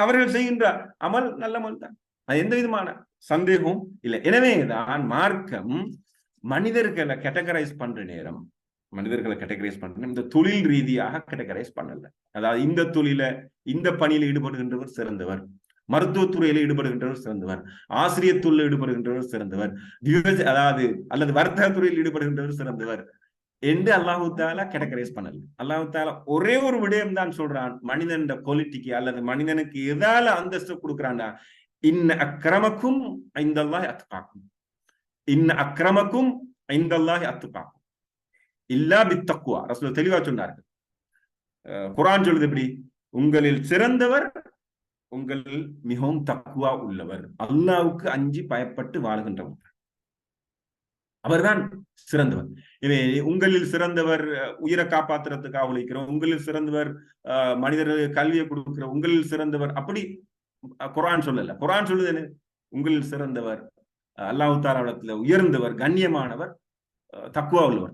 அவர்கள் செய்கின்ற அமல் நல்ல அமல் தான், எந்த விதமான சந்தேகமும் இல்லை. எனவேதான் மார்க்கம் மனிதர்களை கேட்டகரைஸ் பண்ற நேரம் இந்த தொழில் ரீதியாக கேட்டகரைஸ் பண்ணல. அதாவது இந்த தொழில இந்த பணியில ஈடுபடுகின்றவர் சிறந்தவர், மருத்துவத்துறையில ஈடுபடுகின்றவர் சிறந்தவர், ஆசிரியர் துறையில் ஈடுபடுகின்றவர் சிறந்தவர், அதாவது அல்லது வர்த்தக துறையில் ஈடுபடுகின்றவர் சிறந்தவர் என்று அல்லாஹு தாலா கேட்டகரைஸ் பண்ணல. அல்லாஹு தாலா ஒரே ஒரு விடயம் தான் சொல்றான், மனிதன் குவாலிட்டிக்கு அல்லது மனிதனுக்கு எதால அந்தஸ்து கொடுக்குறான்னா, இன்ன அக்ரமக்கும் இந்தல்லாஹி அத்காக்கும், இன்ன அக்ரமக்கும் இந்தல்லாஹி அத்காக்கும் இல்லா பித்தக்வா. ரசூல் தெளிவா சொன்னார்கள். குர்ஆன் சொல்லுது எப்படி, உங்களில் சிறந்தவர் உங்களில் மிகவும் தக்குவா உள்ளவர், அல்லாஹ்வுக்கு அஞ்சி பயப்பட்டு வாழ்கின்றவர், அவர்தான் சிறந்தவர். உங்களில் சிறந்தவர் உயிரை காப்பாத்துறதுக்காக உழைக்கிறோம், உங்களில் சிறந்தவர் மனிதர்கள் கல்வியை கொடுக்கிற, உங்களில் சிறந்தவர் அப்படி குர்ஆன் சொல்லல. குர்ஆன் சொல்லுது என்ன, உங்களில் சிறந்தவர் அல்லாஹ் தஆலாவிடத்துல உயர்ந்தவர், கண்ணியமானவர், தக்குவா உள்ளவர்.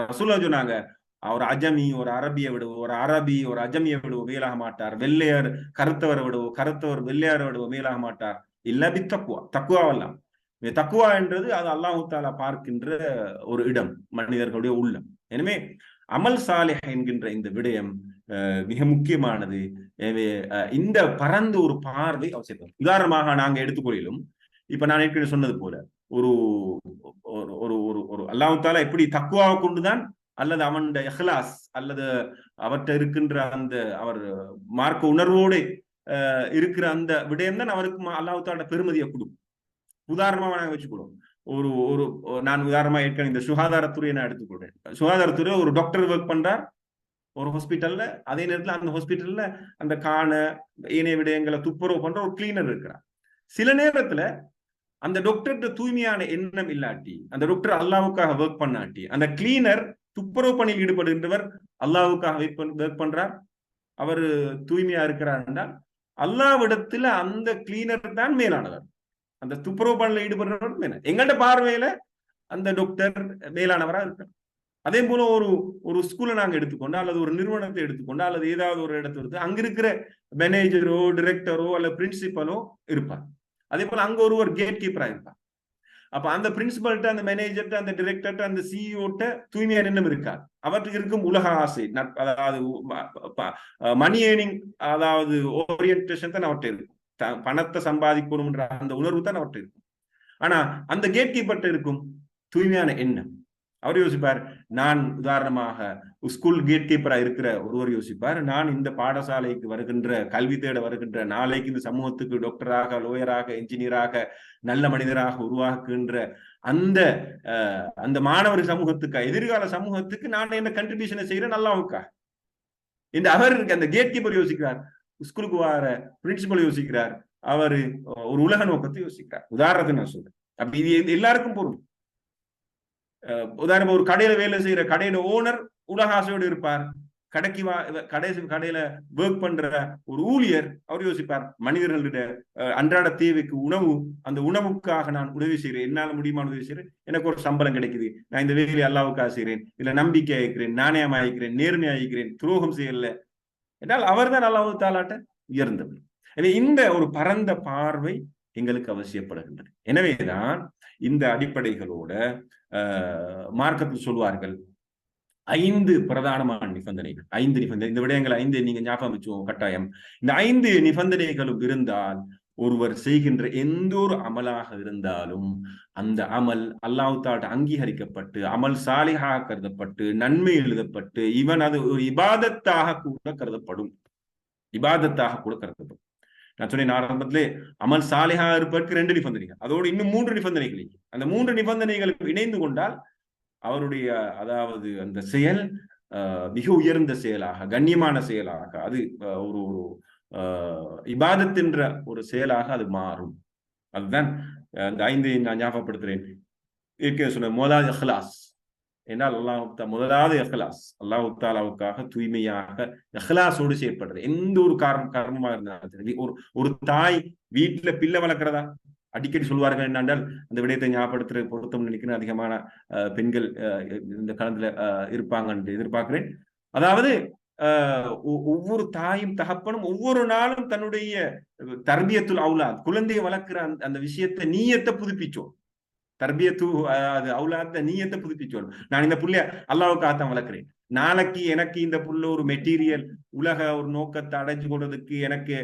ரசூலுல்லாஹ் சொன்னாங்க, ஒரு அஜமி ஒரு அரபியை விடுவோ, ஒரு அரபி ஒரு அஜமியை விடுவோ மேலாக மாட்டார், வெள்ளையர் கருத்தவரை விடுவோ, கருத்தவர் வெள்ளையரை விடுவோ மேலாக மாட்டார், இல்ல பி தக்குவா. தக்குவாவெல்லாம் தக்குவா என்றது அது அல்லாஹு தஆலா பார்க்கின்ற ஒரு இடம், மனிதர்களுடைய உள்ளம். எனவே அமல் சாலிஹ் என்கின்ற இந்த விடயம் மிக முக்கியமானது. எனவே இந்த பரந்த ஒரு பார்வை அவசியம். உதாரணமாக நாங்க எடுத்துக்கொள்ளும், இப்ப நான் ஏற்கனவே சொன்னது போல ஒரு ஒரு அல்லாஹ் தஆலா எப்படி தக்வாவை கொண்டுதான் அல்லது அவனுடைய இஹ்லாஸ் அல்லது அவர்கிட்ட இருக்கின்ற அந்த அவர் மார்க்க உணர்வோடு இருக்கிற அந்த விடயம் தான் அவருக்கு அல்லாஹ் தஆலா பெருமதியை கொடுக்கும். உதாரணமா நாங்க வச்சுக்கொள்வோம், நான் உதாரணமா ஏற்கனவே இந்த சுகாதாரத்துறையை நான் எடுத்துக்கொள்றேன். சுகாதாரத்துறை ஒரு டாக்டர் ஒர்க் பண்றார் ஒரு ஹாஸ்பிட்டல்ல, அதே நேரத்தில் அந்த ஹாஸ்பிட்டல்ல அந்த ஏனைய விடயங்களை துப்புரவு பண்ற ஒரு கிளீனர் இருக்கிறார். சில நேரத்துல அந்த டாக்டர் தூய்மையான எண்ணம் இல்லாட்டி, அந்த டாக்டர் அல்லாஹ்வுக்காக ஒர்க் பண்ணாட்டி, அந்த கிளீனர் துப்புரவு பணியில் ஈடுபடுகின்றவர் அல்லாஹ்வுக்காக ஒர்க் பண்றார், அவர் தூய்மையா இருக்கிறார் என்றால் அல்லாஹ்விடத்துல அந்த கிளீனர் தான் மேலானவர், அந்த துப்புரவு பணியில் ஈடுபடுறவர் மேல. எங்கள்ட பார்வையில அந்த டாக்டர் மேலானவரா இருக்கிறார். அதே போல ஒரு ஸ்கூலை நாங்க எடுத்துக்கொண்டா அல்லது ஒரு நிறுவனத்தை எடுத்துக்கொண்டா அல்லது ஏதாவது ஒரு இடத்துல இருந்து அங்க இருக்கிற மேனேஜரோ டிரெக்டரோ அல்லது பிரின்சிபலோ இருப்பார். அதே போல அங்க ஒருவர் கேட் கீப்பரா இருப்பார். அப்ப அந்த பிரின்சிபல்கிட்ட, அந்த மேனேஜர்கிட்ட, அந்த டிரெக்டர்கிட்ட, அந்த சிஇஓட்ட தூய்மையான எண்ணம் இருக்காது. அவற்றுக்கு இருக்கும் உலக ஆசை, அதாவது மணி ஏர்னிங், அதாவது ஓரியன்டேஷன் தான் அவர்கிட்ட இருக்கும், பணத்தை சம்பாதிக்கணும்ன்ற அந்த உணர்வு தான் அவர்கிட்ட இருக்கும். ஆனா அந்த கேட் கீப்பர்கிட்ட இருக்கும் தூய்மையான எண்ணம். அவர் யோசிப்பார், நான் உதாரணமாக ஸ்கூல் கேட் கீப்பரா இருக்கிற ஒருவர் யோசிப்பார், நான் இந்த பாடசாலைக்கு வருகின்ற கல்வி தேட வருகின்ற நாளைக்கு இந்த சமூகத்துக்கு டாக்டராக, லோயராக, என்ஜினியராக, நல்ல மனிதராக உருவாக்குகின்ற அந்த மாணவர் சமூகத்துக்கு, எதிர்கால சமூகத்துக்கு நான் என்ன கண்ட்ரிபியூஷனை செய்யறேன் அல்லாஹ்வுக்காக இந்த அவர் அந்த கேட் கீப்பர் யோசிக்கிறார். ஸ்கூலுக்கு வர பிரின்சிபல் யோசிக்கிறார், அவரு ஒரு உலக நோக்கத்தை யோசிக்கிறார். உதாரணத்துக்கு நான் சொல்றேன். அப்ப இது எல்லாருக்கும் பொருள். உதாரணம், ஒரு கடையில வேலை செய்யற கடையில ஓனர் உலக ஆசையோடு இருப்பார், கடையில ஒர்க் பண்ற ஒரு ஊழியர் அவர் யோசிப்பார், மனிதர்களுடைய அன்றாட தேவைக்கு உணவு, அந்த உணவுக்காக நான் உதவி செய்கிறேன், என்னால் முடியுமான உதவி செய்கிறேன், எனக்கு ஒரு சம்பளம் கிடைக்குது, நான் இந்த வேலையை அல்லாவுக்காக செய்கிறேன், இல்ல நம்பிக்கை ஆகிக்கிறேன், நாணயம் ஆகிக்கிறேன், நேர்மை ஆகிக்கிறேன், துரோகம் செய்யல என்றால் அவர் தான் அல்லாஹ் தாலாட்ட உயர்ந்தவர். எனவே இந்த ஒரு பரந்த பார்வை எங்களுக்கு அவசியப்படுகின்றது. எனவேதான் இந்த அடிப்படைகளோட மார்க்கத்தில் சொல்வார்கள் 5 பிரதானமான நிபந்தனைகள். 5 நிபந்தனை, இந்த விடயங்கள் 5 நீங்க ஞாபகம் வச்சுக்கோங்க கட்டாயம். இந்த 5 நிபந்தனைகளும் இருந்தால் ஒருவர் செய்கின்ற எந்த ஒரு அமலாக இருந்தாலும் அந்த அமல் அல்லாஹ் தஆலா அங்கீகரிக்கப்பட்டு அமல் சாலிஹாக கருதப்பட்டு நன்மை எழுதப்பட்டு இவன் அது ஒரு இபாதத்தாக கூட கருதப்படும். இபாதத்தாக கூட கருதப்படும். நான் சொன்னேன் ஆரம்பத்திலே அமல் சாலிஹா இருப்பதற்கு 2 நிபந்தனைகள், அதோடு இன்னும் 3 நிபந்தனைகள். அந்த 3 நிபந்தனைகளுக்கு இணைந்து கொண்டால் அவருடைய அதாவது அந்த செயல் மிக உயர்ந்த செயலாக, கண்ணியமான செயலாக, அது ஒரு ஒரு இபாதத் என்ற ஒரு செயலாக அது மாறும். அதுதான் அந்த 5 நான் ஞாபகப்படுத்துறேன். சொன்ன முதலாவது இஹ்லாஸ் என்றால் முதலாவது இஹ்லாஸ், அல்லாஹ் தஆலாவுக்காக தூய்மையாக இஹ்லாஸோடு செயற்படுறது. எந்த ஒரு கர்மமாக இருந்தாலும் ஒரு தாய் வீட்டுல பிள்ளை வளர்க்கிறதா அடிக்கடி சொல்வார்கள். என்னென்றால் அந்த விடயத்தை ஞாபகப்படுத்துற பொருத்தம் நினைக்கிறேன் அதிகமான பெண்கள் இந்த காலத்துல இருப்பாங்க என்று எதிர்பார்க்கிறேன். அதாவது ஒவ்வொரு தாயும் தகப்பனும் ஒவ்வொரு நாளும் தன்னுடைய தர்பியத்துல் அவுலாத், குழந்தையை வளர்க்கிற அந்த விஷயத்தை நீயத்தை புதுப்பிச்சோம். தர்பியத்து அவுலாத்த நீயத்தை புதுப்பிச்சோம். நான் இந்த புள்ளைய அல்லாஹ்வுக்காகத்தான் வளர்க்கிறேன், நாளைக்கு எனக்கு இந்த புள்ள ஒரு மெட்டீரியல் உலக ஒரு நோக்கத்தை அடைஞ்சு கொள்றதுக்கு எனக்கு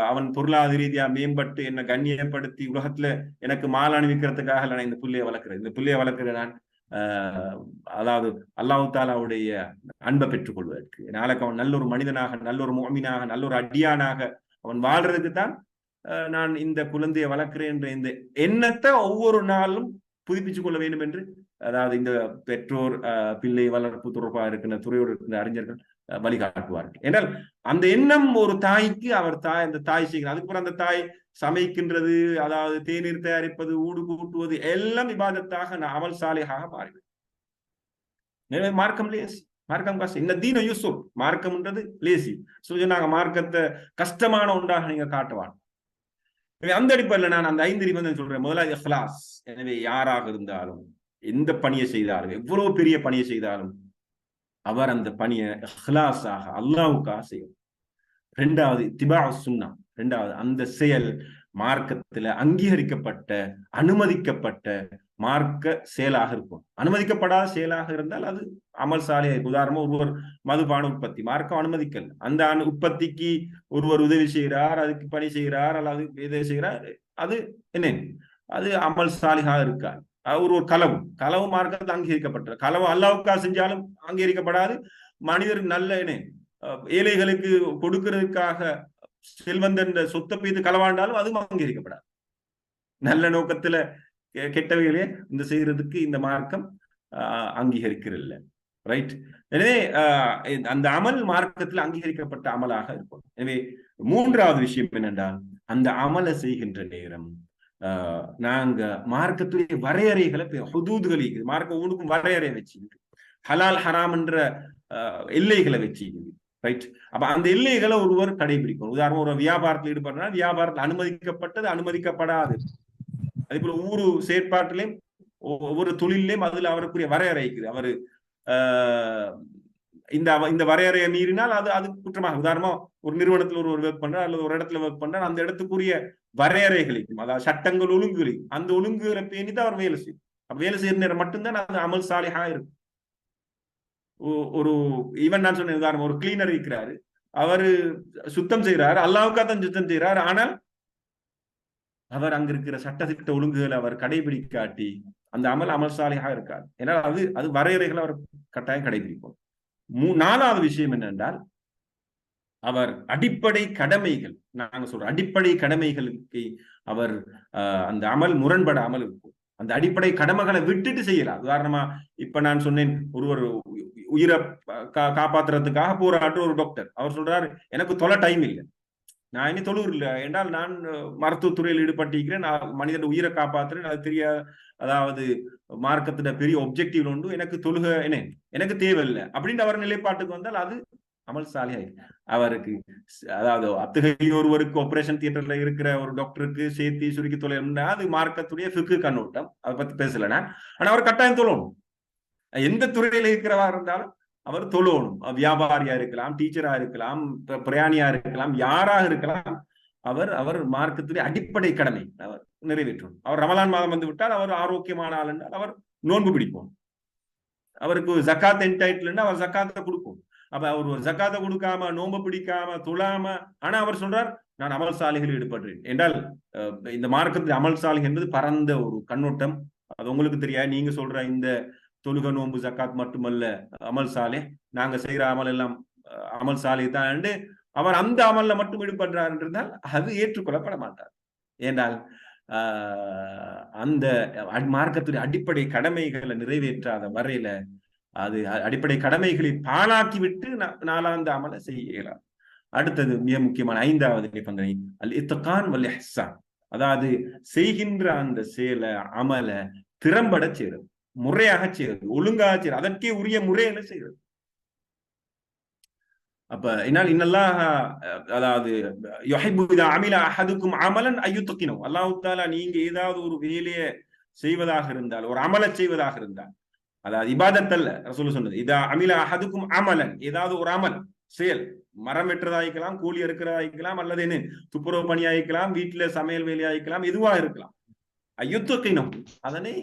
அவன் பொருளாதார ரீதியா மேம்பட்டு என்னை கண்ணியப்படுத்தி உலகத்துல எனக்கு மால் அணிவிக்கிறதுக்காக நான் இந்த புள்ளைய வளர்க்கிறேன். இந்த புள்ளைய வளர்க்கிறேன் நான் அதாவது அல்லாஹ் தஆலாவுடைய அன்பை பெற்றுக் கொள்வதற்கு, நாளைக்கு அவன் நல்ல ஒரு மனிதனாக, நல்ல ஒரு முஃமினாக, நல்ல ஒரு அடியானாக அவன் வாழ்றதுக்கு தான் நான் இந்த குழந்தையை வளர்க்கிறேன் என்ற இந்த எண்ணத்தை ஒவ்வொரு நாளும் புதுப்பித்துக் கொள்ள வேண்டும் என்று, அதாவது இந்த பெற்றோர் பிள்ளை வளர்ப்பு தொடர்பாக இருக்கின்ற துறையோடு இருக்கின்ற அறிஞர்கள் வழிகாட்டுவார்கள். என்றால் அந்த எண்ணம் ஒரு தாய்க்கு அந்த தாய் செய்கிறார். அதுக்கப்புறம் அந்த தாய் சமைக்கின்றது, அதாவது தேநீர் தயாரிப்பது, ஊடு கூட்டுவது எல்லாம் இபாதத்தாக அமல் சாலிஹாக மாறிவிடும். எனவே மார்க்கம் லேசி, மார்க்கம் கஷ்டம். இந்த தீன யூசுப், மார்க்கம்ன்றது லேசி. சொன்னாங்க மார்க்கத்தை கஷ்டமான ஒன்றாக நீங்க காட்டுவான். அந்த அடிப்படையில் நான் அந்த 5 நிபந்தனை சொல்றேன். முதலாவது இஹ்லாஸ். எனவே யாராக இருந்தாலும் எந்த பணியை செய்தாலும், எவ்வளவு பெரிய பணியை செய்தாலும் அவர் அந்த பணியை இஹ்லாஸாக அல்லாஹ்வுக்காக செய்யும். 2வது இத்திபாஉ சுன்னா. 2வது அந்த செயல் மார்க்கத்துல அங்கீகரிக்கப்பட்ட அனுமதிக்கப்பட்ட மார்க்க செயலாக இருக்கும். அனுமதிக்கப்படாத செயலாக இருந்தால் அது அமல் சாலிஹ். உதாரணமா ஒருவர் மதுபான உற்பத்தி, மார்க்கம் அனுமதிக்கல், அந்த உற்பத்திக்கு ஒருவர் உதவி செய்கிறார், அதுக்கு பணி செய்கிறார் அல்லது இதை செய்கிறார், அது என்ன, அது அமல் சாலிஹாக இருக்காது. ஒரு களவு மார்க்கத்தில் அங்கீகரிக்கப்பட்ட களவு அல்லாஹ்வுக்காக செஞ்சாலும் அங்கீகரிக்கப்படாது. மனிதர் நல்ல ஏழைகளுக்கு கொடுக்கிறதுக்காக செல்வந்தன் சொத்தை பெய்து களவாண்டாலும் அதுவும் அங்கீகரிக்கப்படாது. நல்ல நோக்கத்துல கெட்டவைகளே இந்த செய்யறதுக்கு இந்த மார்க்கம் அங்கீகரிக்கிறதில்ல. ரைட். எனவே அந்த அமல் மார்க்கத்தில் அங்கீகரிக்கப்பட்ட அமலாக இருக்கும். எனவே 3வது விஷயம் என்னென்றால் அந்த அமலை செய்கின்ற நேரம் நாங்க மார்க்கத்துடைய வரையறைகளை, ஹுதூதுகள், மார்க்க ஊனுக்கும் வரையறை வச்சுக்கிட்டு ஹலால் ஹராம் என்ற எல்லைகளை வச்சுக்கிது. ரைட். அப்ப அந்த எல்லைகளை ஒருவர் கடைபிடிக்கணும். உதாரணம், ஒரு வியாபாரத்தில் ஈடுபடுறா, வியாபாரத்தில் அனுமதிக்கப்பட்டது அனுமதிக்கப்படாது. அதே போல ஒவ்வொரு செயற்பாட்டிலையும் ஒவ்வொரு தொழிலையும் அதுல அவருக்குரிய வரையறை இருக்குது. அவரு இந்த வரையறையை மீறினால் அது குற்றமாக. உதாரணமா ஒரு நிறுவனத்தில் ஒரு ஒர்க் பண்றார் அல்லது ஒரு இடத்துல ஒர்க் பண்றார், அந்த இடத்துக்குரிய வரையறைகளையும், அதாவது சட்டங்கள் ஒழுங்குகளையும், அந்த ஒழுங்குகளை பேணிதான் அவர் வேலை செய்யும். அப்ப வேலை செய்யற நேரம் மட்டும்தான் அது அமல் சாலிஹா இருக்கும். ஒரு ஈவன் நான் சொன்ன உதாரணம், ஒரு கிளீனர் இருக்கிறாரு, அவரு சுத்தம் செய்யறாரு, அல்லாஹ்வுக்காக தான் சுத்தம் செய்யறாரு, ஆனால் அவர் அங்க இருக்கிற சட்டத்திட்ட ஒழுங்குகளை அவர் கடைபிடிக்காட்டி அந்த அமல் சாலிஹா இருக்காது. ஏன்னா அது வரையறைகளை அவர் கட்டாயம் கடைபிடிப்போம். 4வது விஷயம் என்னென்றால் அவர் அடிப்படை கடமைகள், நாங்க சொல்றோம் அடிப்படை கடமைகளுக்கு அவர் அந்த அமல் முரண்படாமல் இருக்கும். அந்த அடிப்படை கடமைகளை விட்டுட்டு செய்யலாம். உதாரணமா இப்ப நான் சொன்னேன், ஒருவர் உயிரை காப்பாத்துறதுக்காக போராடுற ஒரு டாக்டர், அவர் சொல்றாரு எனக்கு தொலை டைம் இல்லை, நான் இனி தொழுவுறு இல்லை என்றால் நான் மருத்துவத்துறையில் ஈடுபட்டிருக்கிறேன், நான் மனிதன் உயிரை காப்பாற்றுறேன், அது தெரிய அதாவது மார்க்கத்துல பெரிய ஒப்ஜெக்டிவ் உண்டு, எனக்கு தொழுக என்ன எனக்கு தேவையில்லை அப்படின்னு அவர் நிலைப்பாட்டுக்கு வந்தால் அது அமல் சாலிஹ். அவருக்கு அதாவது அத்தகைய ஒருவருக்கு ஆபரேஷன் தியேட்டர்ல இருக்கிற ஒரு டாக்டருக்கு சேர்த்தி சுருக்கி தொழில் அது மார்க்கத்துடைய ஃபிக்கு கண்ணோட்டம், அதை பத்தி பேசலனா. ஆனா அவர் கட்டாயம் தொழணும், எந்த துறையில இருக்கிறவா இருந்தாலும் அவர் தொழணும். வியாபாரியா இருக்கலாம், டீச்சரா இருக்கலாம், பிரயாணியா இருக்கலாம், யாராக இருக்கலாம், அவர் அவர் மார்க்கத்துடைய அடிப்படை கடமை அவர் நிறைவேற்றும். அவர் ரமலான் மாதம் வந்து விட்டால் அவர் ஆரோக்கியமான ஆள் என்றால் அவர் நோன்பு பிடிப்போம். அவருக்கு ஜக்காத் என்டைட்டில் அவர் ஜக்காத்தை கொடுப்போம். அப்ப அவர் ஒரு ஜக்காத்தை கொடுக்காம நோன்பு பிடிக்காம தொழாம, ஆனா அவர் சொல்றார் நான் அமல் சாலிகளில் ஈடுபடுறேன் என்றால் இந்த மார்க்கத்தில் அமல் சாலிஹ் என்பது பரந்த ஒரு கண்ணோட்டம். அது உங்களுக்கு தெரியாது. நீங்க சொல்ற இந்த தொழுக நோன்பு ஜக்காத் மட்டுமல்ல அமல் சாலே, நாங்க செய்யற அமல் எல்லாம் அமல் சாலே தான். அவர் அந்த அமல்ல மட்டும் ஈடுபடுறார் என்றால் அது ஏற்றுக்கொள்ளப்பட மாட்டார். ஏனால் அந்த மார்க்கத்துடைய அடிப்படை கடமைகளை நிறைவேற்றாத வரையில அது அடிப்படை கடமைகளை பாழாக்கி விட்டு நாலாந்த அமலை செய்யலாம். அடுத்தது மிக முக்கியமான 5வது நிபந்தனை அல் இத்கான் வல் இஹ்சான், அதாவது செய்கின்ற அந்த செயலை அமல திறம்பட செய்யறது, முறையாக செய்யறது, ஒழுங்காக செய்யறது, அதற்கே உரிய முறையில செய்யறது. அப்ப என்னால் இன்னல்லாஹ் அதாவது யுஹிப்பு இதா அமில அஹதுக்கும் அமலன் அய்யுத்கினு, அல்லாஹ் தஆலா நீங்க ஏதாவது ஒரு வேலையை செய்வதாக இருந்தால், ஒரு அமலை செய்வதாக இருந்தால், அதாவது இபாதத் அல்ல, ரசூல் சொன்னது இதா அமில அஹதுக்கும் அமலன், ஏதாவது ஒரு அமல் செயல், மரம் வெட்டுறதாய்க்கலாம், கூலி இருக்கிறதாய்க்கலாம், அல்லது என்ன துப்புரவு பணியாய்க்கலாம், வீட்டுல சமையல் வேலையாய்க்கலாம், எதுவா இருக்கலாம், அய்யுத்கினும் அதனை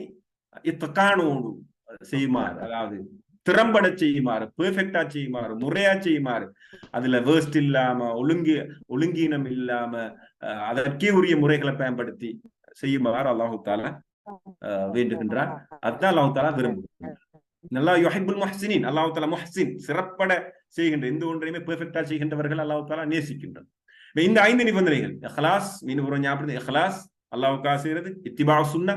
இத்கானோடு செய்யுமாறு, அதாவது திறம்பட செய்யுமாறு, பெர்ஃபெக்டா செய்யுமாறு, முறையா செய்யுமாறு, அதுல வேர்ஸ்ட் இல்லாம ஒழுங்கீனம் இல்லாம அதற்கே உரிய முறைகளை பயன்படுத்தி செய்யுமாறு அல்லாஹு தஆலா வேண்டுகின்றார். அதுதான் அல்லாஹு தஆலா விரும்புகிறார். நல்லா யுஹிப்புல் முஹ்சினீன், அல்லாஹு தஆலா முஹ்சின் சிறப்பட செய்கின்ற எந்த ஒன்றையுமே பெர்ஃபெக்டா செய்கின்றவர்கள் அல்லாஹு தஆலா நேசிக்கின்றார். இந்த 5 நிபந்தனைகள் இஹ்லாஸ், மீன் ஒரு ஞாபகம், இஹ்லாஸ் அல்லாஹ்வுக்காக செய்யறது, இத்திபாஉ சுன்னா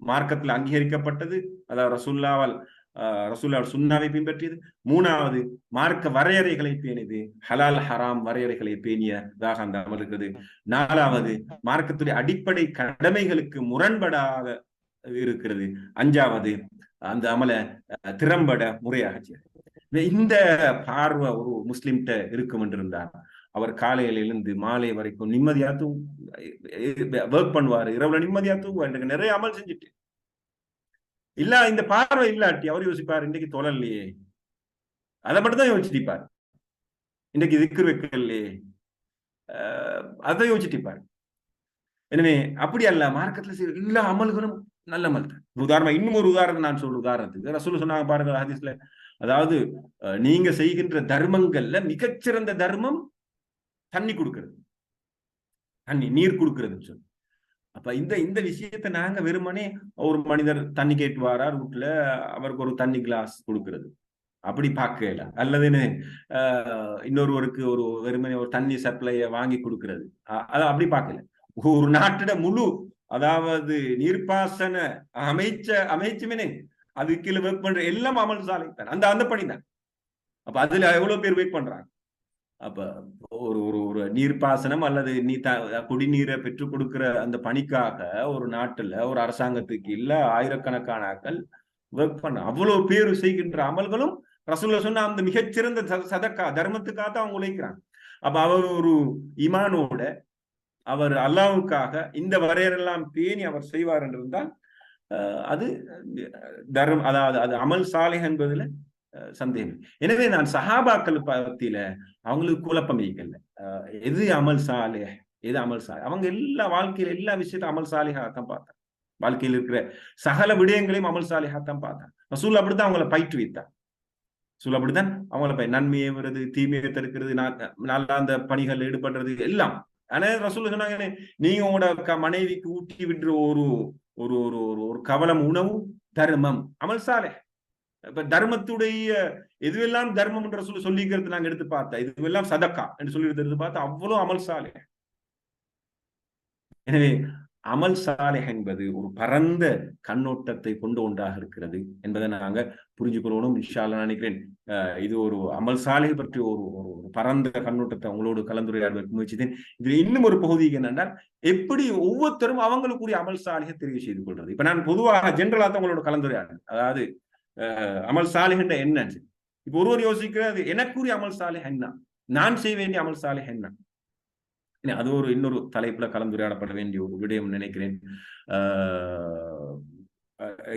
மார்க்கத்தில் அங்கீகரிக்கப்பட்டது, அதாவது ரசூலுல்லாஹ் சுன்னாவை பின்பற்றியது. 3வது மார்க்க வரையறைகளை பேணியது, ஹலால் ஹராம் வரையறைகளை பேணியதாக அந்த அமல் இருக்கிறது. 4வது மார்க்கத்துடைய அடிப்படை கடமைகளுக்கு முரண்படாத இருக்கிறது. 5வது அந்த அமலை திறம்பட முறையாக செய்ய. இந்த பார்வை ஒரு முஸ்லிம்கிட்ட இருக்கும் என்றிருந்தார், அவர் காலையில இருந்து மாலை வரைக்கும் நிம்மதியாத்தும் ஒர்க் பண்ணுவாரு, இரவுல நிம்மதியாத்தும் நிறைய அமல் செஞ்சுட்டு இல்ல. இந்த பார்வை இல்லாட்டி அவர் யோசிப்பார், இன்னைக்கு தொழலையே, அதை மட்டும் தான் யோசிச்சுப்பார், இன்னைக்கு திக்ர் வைக்கலையே, அதை யோசிச்சுப்பார். எனவே அப்படி அல்ல, மார்க்கத்துல செய்ய எல்லா அமல்களும் நல்ல அமல் தான். உதாரணம், இன்னும் ஒரு உதாரணம் நான் சொல்ற உதாரணத்துக்கு ரசூல் சொன்னாங்க பாருங்க ஹதீஸ்ல, அதாவது நீங்க செய்கின்ற தர்மங்கள்ல மிகச்சிறந்த தர்மம் தண்ணி கொடுக்கிறது, தண்ணி நீர் கொடுக்கிறது சொல்லு. அப்ப இந்த விஷயத்தை நாங்க வெறுமனே ஒரு மனிதர் தண்ணி கேட்டு வாரார் வீட்டுல, அவருக்கு ஒரு தண்ணி கிளாஸ் கொடுக்கறது அப்படி பார்க்கல, அல்லதுன்னு இன்னொருவருக்கு ஒரு வெறுமனே ஒரு தண்ணி சப்ளைய வாங்கி கொடுக்கறது அதை அப்படி பார்க்கல. ஒரு நாட்டிட முழு அதாவது நீர்ப்பாசன அமைச்சுமே அது கீழே ஒர்க் பண்ற எல்லாம் அமல் சாலை தான், அந்த பணி தான். அப்ப அதுல எவ்வளவு பேர் ஒர்க் பண்றாங்க. அப்ப ஒரு ஒரு நீர்ப்பாசனம் அல்லது குடிநீரை பெற்றுக் கொடுக்கிற அந்த பணிக்காக ஒரு நாட்டுல ஒரு அரசாங்கத்துக்கு இல்ல ஆயிரக்கணக்கான ஆட்கள் ஒர்க் பண்ண, அவ்வளவு பேர் செய்கின்ற அமல்களும் ரசூலுல்லாஹ் சொன்ன அந்த மிகச்சிறந்த சதக்கா தர்மத்துக்காக தான் அவங்க உழைக்கிறாங்க. அப்ப அவர் ஒரு ஈமானோட அவர் அல்லாஹ்வுக்காக இந்த வரையறையெல்லாம் பேணி அவர் செய்வார் என்று இருந்தால் அது தர்மம், அதாவது அது அமல் சாலிஹ் என்பதுல சந்தேகம். எனவே நான் சஹாபாக்கள் பத்தியில அவங்களுக்கு குழப்பம் வைக்கல, எது அமல் சாலிஹ் எது அமல் சாலிஹ், அவங்க எல்லா வாழ்க்கையில எல்லா விஷயத்தையும் அமல் சாலிஹாத்தான் பார்த்தாங்க, வாழ்க்கையில் இருக்கிற சகல விடயங்களையும் அமல் சாலிஹாத்தான் பார்த்தாங்க. ரசூல் அப்படித்தான் அவங்களை பயிற்று வைத்தார். ரசூல் அப்படித்தான் அவங்களை நன்மையை வருது, தீமையை தடுக்கிறது, நல்லா அந்த பணிகள் ஈடுபடுறது எல்லாம். ஆனா ரசூல் சொன்னாங்க, நீங்க உங்களோட மனைவிக்கு ஊட்டி விடுற ஒரு ஒரு ஒரு கவலம் உணவு தர்மம் அமல் சாலிஹ். இப்ப தர்மத்துடைய எதுவெல்லாம் தர்மம் என்ற சொல்லிக்கிறது நாங்க எடுத்து பார்த்தா இதுவெல்லாம் சதக்கா என்று சொல்லி எடுத்து பார்த்தா அவ்வளவு அமல் சாலிஹ். எனவே அமல் சாலிஹ் என்பது ஒரு பரந்த கண்ணோட்டத்தை கொண்டு ஒன்றாக இருக்கிறது என்பதை நாங்க புரிஞ்சுக்கணும். இன்ஷா அல்லாஹ் நினைக்கிறேன் இது ஒரு அமல் சாலிஹ் பற்றி ஒரு ஒரு பரந்த கண்ணோட்டத்தை உங்களோடு கலந்துரையாடுவதற்கு முயற்சித்தேன். இதுல இன்னும் ஒரு பகுதி என்னென்றால் எப்படி ஒவ்வொருத்தரும் அவங்களுக்குரிய அமல் சாலிஹை தெரிவு செய்து கொள்றது. இப்ப நான் பொதுவாக ஜென்ரலா தான் உங்களோட கலந்துரையாடுறேன். அதாவது அமல் சாலிஹ் என்ற என்ன, இப்ப ஒருவர் யோசிக்கிறது எனக்குரிய அமல் சாலிஹ் என்ன, நான் செய்ய வேண்டிய அமல் சாலிஹ் என்ன, அது ஒரு இன்னொரு தலைப்புல கலந்துரையாடப்பட வேண்டிய ஒரு விடயம் நினைக்கிறேன்.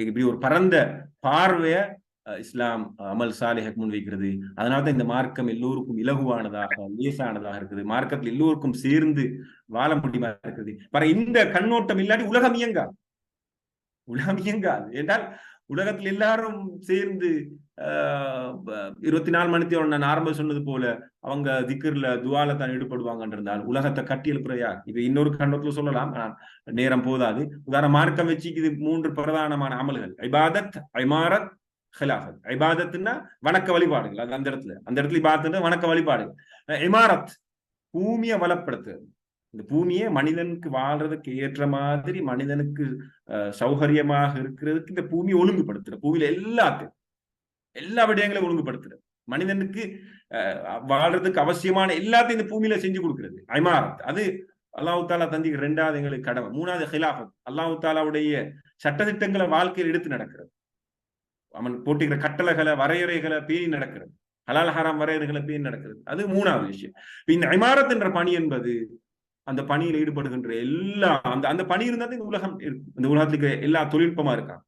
இப்படி ஒரு பரந்த பார்வைய இஸ்லாம் அமல் சாலிஹ் முன்வைக்கிறது. அதனால்தான் இந்த மார்க்கம் எல்லோருக்கும் இலகுவானதாக லேசானதாக இருக்குது. மார்க்கத்தில் எல்லோருக்கும் சேர்ந்து வாழ முடியுமா இருக்குது. இந்த கண்ணோட்டம் இல்லாட்டி உலகம் இயங்காது. உலகம் இயங்காது என்றால் உலகத்தில் எல்லாரும் சேர்ந்து 24 மணி நேரம் நான் ஆரம்ப சொன்னது போல அவங்க திக்ர்ல துவால தான் ஈடுபடுவாங்க இருந்தால் உலகத்தை கட்டி எழுப்புறையா. இப்ப இன்னொரு கண்ணத்துல சொல்லலாம், நேரம் போதாது. உதாரண மார்க்கம் வச்சுக்குது 3 பிரதானமான அமல்கள்: இபாதத், இமாரத், ஹிலாஃபத். இபாதத்னா வணக்க வழிபாடுகள், அது அந்த இடத்துல இபாதத் வணக்க வழிபாடுகள். இமாரத் பூமியை வளப்படுத்துறது, இந்த பூமியை மனிதனுக்கு வாழ்றதுக்கு ஏற்ற மாதிரி மனிதனுக்கு சௌகரியமாக இருக்கிறதுக்கு இந்த பூமியை ஒழுங்குபடுத்துற, பூமியில எல்லா விடயங்களையும் ஒழுங்குபடுத்துறது, மனிதனுக்கு வாழ்றதுக்கு அவசியமான எல்லாத்தையும் இந்த பூமியில செஞ்சு கொடுக்கிறது ஐமாரத். அது அல்லாஹ் தாலா தந்திக்கு 2வது எங்களுக்கு கடமை. 3வது ஹிலாஃபத், அல்லாஹ் தாலாவுடைய சட்டத்திட்டங்களை வாழ்க்கையில் எடுத்து நடக்கிறது. அவன் போட்டுக்கிற கட்டளைகளை வரையறைகளை பேணி நடக்கிறது, ஹலால் ஹராம் வரையறைகளை பேணி நடக்கிறது. அது 3வது விஷயம். இந்த ஐமாரத் என்ற பணி என்பது அந்த பணியில் ஈடுபடுகின்ற எல்லா அந்த பணி இருந்தா இந்த உலகம் இருக்கும். இந்த உலகத்துக்கு எல்லா தொழில்நுட்பமா இருக்காங்க.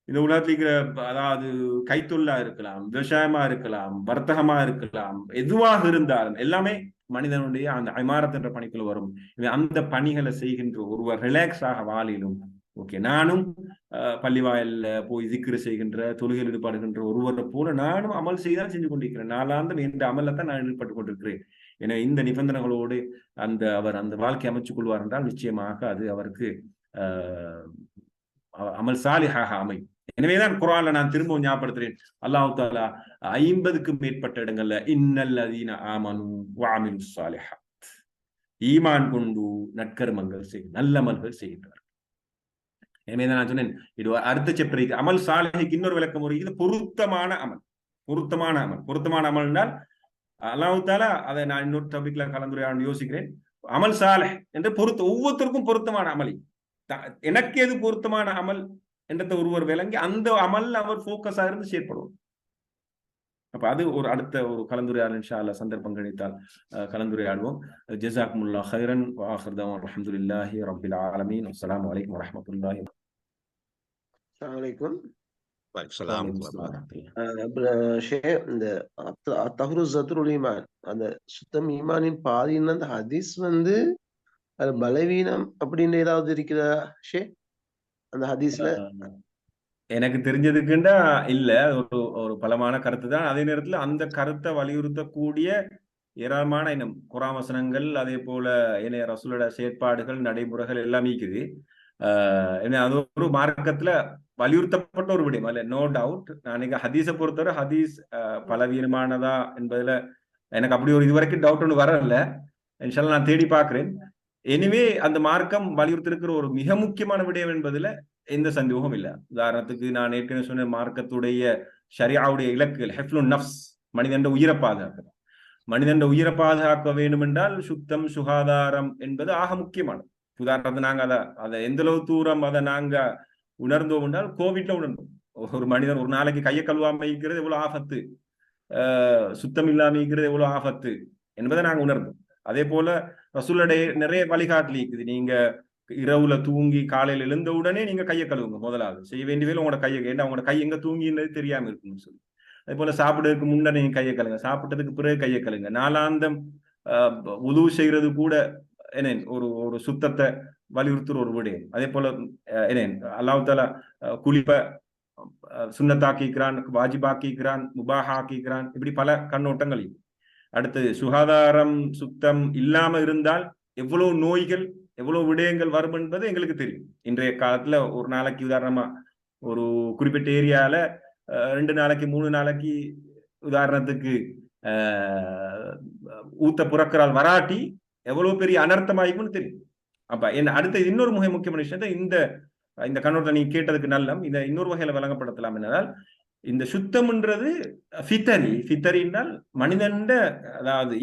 இந்த உலகத்துல அதாவது கைத்தொழிலா இருக்கலாம், விவசாயமா இருக்கலாம், வர்த்தகமா இருக்கலாம், எதுவாக இருந்தாலும் எல்லாமே மனிதனுடைய அந்த ஐமாரத் என்ற பணிக்குள்ள வரும். அந்த பணிகளை செய்கின்ற ஒருவர் ரிலாக்ஸ் ஆக வாழிலும் ஓகே, நானும் பள்ளிவாயல்ல போய் திக்ரு செய்கின்ற தொழுகையில் ஈடுபடுகின்ற ஒருவரை போல நானும் அமல் செய்தான் செஞ்சு கொண்டிருக்கிறேன். நாளாந்தம் என்ற அமல்ல நான் ஈடுபட்டு கொண்டிருக்கிறேன். எனவே இந்த நிபந்தனைகளோடு அவர் அந்த வாழ்க்கை அமைச்சுக் கொள்வார் என்றால் நிச்சயமாக அது அவருக்கு அமல் சாலிஹாக அமையும். எனவேதான் குர்ஆன்ல நான் திரும்பவும் ஞாபகப்படுத்துறேன், அல்லாஹ் தஆலா 50க்கும் மேற்பட்ட இடங்கள்ல இன்னல்லதீன ஆமனு வஅமிலுஸ் ஸாலிஹாத், ஈமான் கொண்டு நற்கர்மங்கள் நல்லமல்கள் செய்கின்றார். எனவேதான் நான் சொன்னேன், இது அடுத்த சாப்டர் அமல் சாலிஹுக்கு இன்னொரு விளக்கம் ஒரு இது பொருத்தமான அமல். பொருத்தமான அமல் என்றால் அல்லாஹ் தஆலா, அதை நான் இன்னொரு டாபிக்ல கலந்துரையாட யோசிக்கிறேன். அமல் சாலிஹ் என்று ஒவ்வொருத்தருக்கும் பொருத்தமான அமளி, எனக்கு எது பொருத்தமான அமல் என்றதை ஒருவர் விளங்கி அந்த அமல் அவர் போக்கஸா இருந்து செயற்படுவோம். அப்ப அது ஒரு அடுத்த ஒரு கலந்துரையாடல் இன்ஷா அல்லாஹ் சந்தர்ப்பம் கிடைத்தால் கலந்துரையாடுவோம். ஜஸாக்குமுல்லாஹ் கைரன் வ ஆகிரு தஅவானா அல்ஹம்துலில்லாஹி ரப்பில் ஆலமீன். அஸ்ஸலாமு அலைக்கும் வரஹ்மத்துல்லாஹி. அஸ்ஸலாமு அலைக்கும். இந்த தஹ்ருஸத்துல் ஈமான், அந்த சுத்தம் ஈமானின் பாதின்னு அந்த ஹதீஸ் அது பலவீனம் அப்படின்னு ஏதாவது இருக்குதா ஷே அந்த ஹதீஸ்ல? எனக்கு தெரிஞ்சதுக்குண்டா இல்ல, ஒரு பலமான கருத்து தான். அதே நேரத்துல அந்த கருத்தை வலியுறுத்தக்கூடிய ஏராளமான இன்னும் குர்ஆன் வசனங்கள், அதே போல ஏனைய ரசூலோட செயற்பாடுகள், நடைமுறைகள் எல்லாம் இருக்குது. அது ஒரு மார்க்கத்துல வலியுறுத்தப்பட்ட ஒரு விடயம் அல்ல, நோ டவுட். நான் ஹதீஸை பொறுத்தவரை ஹதீஸ் பலவீனமானதா என்பதுல எனக்கு அப்படி ஒரு இதுவரைக்கும் டவுட் ஒன்று வரல. இன்ஷா அல்லாஹ் நான் தேடி பார்க்கிறேன். எனவே அந்த மார்க்கம் வலியுறுத்திருக்கிற ஒரு மிக முக்கியமான விடயம் என்பதுல எந்த சந்தேகமும் இல்லை. உதாரணத்துக்கு நான் ஏற்கனவே சொன்ன மார்க்கத்துடைய ஷரியாவுடைய இலக்குகள் ஹிஃப்லுன் நஃப்ஸ், மனிதன் உயிரை பாதுகாக்க. மனிதன் உயிரை பாதுகாக்க வேண்டும் என்றால் சுத்தம் சுகாதாரம் என்பது ஆக முக்கியமானது. உதாரணத்துக்கு நாங்க அதை எந்த அளவு தூரம் அதை நாங்க உணர்ந்தோம் என்றால் கோவிட்ல உணர்ந்தோம். ஒரு மனிதன் ஒரு நாளைக்கு கையை கழுவாம இருக்கிறது எவ்வளவு ஆபத்து, சுத்தம் இல்லாம இருக்கிறது எவ்வளவு ஆபத்து என்பதை நாங்க உணர்ந்தோம். அதே போல ரசூலுடைய நிறைய வழிகாட்டல் இருக்குது. நீங்க இரவுல தூங்கி காலையில எழுந்த உடனே நீங்க கையை கழுவுங்க. முதலாவது செய்ய வேண்டிய வேலை உங்களோட கையை, ஏன்னா உங்களோட கை எங்க தூங்கினது தெரியாம இருக்குன்னு சொல்லி. அதே போல சாப்பிடுறதுக்கு முன்னாடி நீங்க கையை கழுங்க, சாப்பிட்டதுக்கு பிறகு கையை கழுங்க. நாளாந்தம் உது செய்யறது கூட என்ன ஒரு சுத்தத்தை வலியுறுத்துற ஒரு விடயம். அதே போல என்ன அல்லாஹ் தஆலா குளிப்ப சுன்னத்தாக்கிக்கிறான், வாஜிபாக்கிக்கிறான், முபாஹாக்கிக்கிறான், இப்படி பல கண்ணோட்டங்கள். அடுத்து சுகாதாரம் சுத்தம் இல்லாம இருந்தால் எவ்வளவு நோய்கள் எவ்வளவு விடயங்கள் வரும் என்பது எங்களுக்கு தெரியும். இன்றைய காலத்துல ஒரு நாளைக்கு உதாரணமா ஒரு குறிப்பிட்ட ஏரியால 2 நாளைக்கு 3 நாளைக்கு உதாரணத்துக்கு ஊத்த புறக்கிறால் வராட்டி எவ்வளவு பெரிய அனர்த்தமாயிருக்கும்னு தெரியும். அப்ப என்ன அடுத்த இன்னொரு முக்கியமான விஷயத்தை இந்த கண்ணோட்டத்தை நீங்க கேட்டதுக்கு நல்லம் இந்த இன்னொரு வகையில விளங்கப்படுத்தலாம் என்னதால் இந்த சுத்தம்ன்றது ஃபித்தரினால் மனிதன்ட அதாவது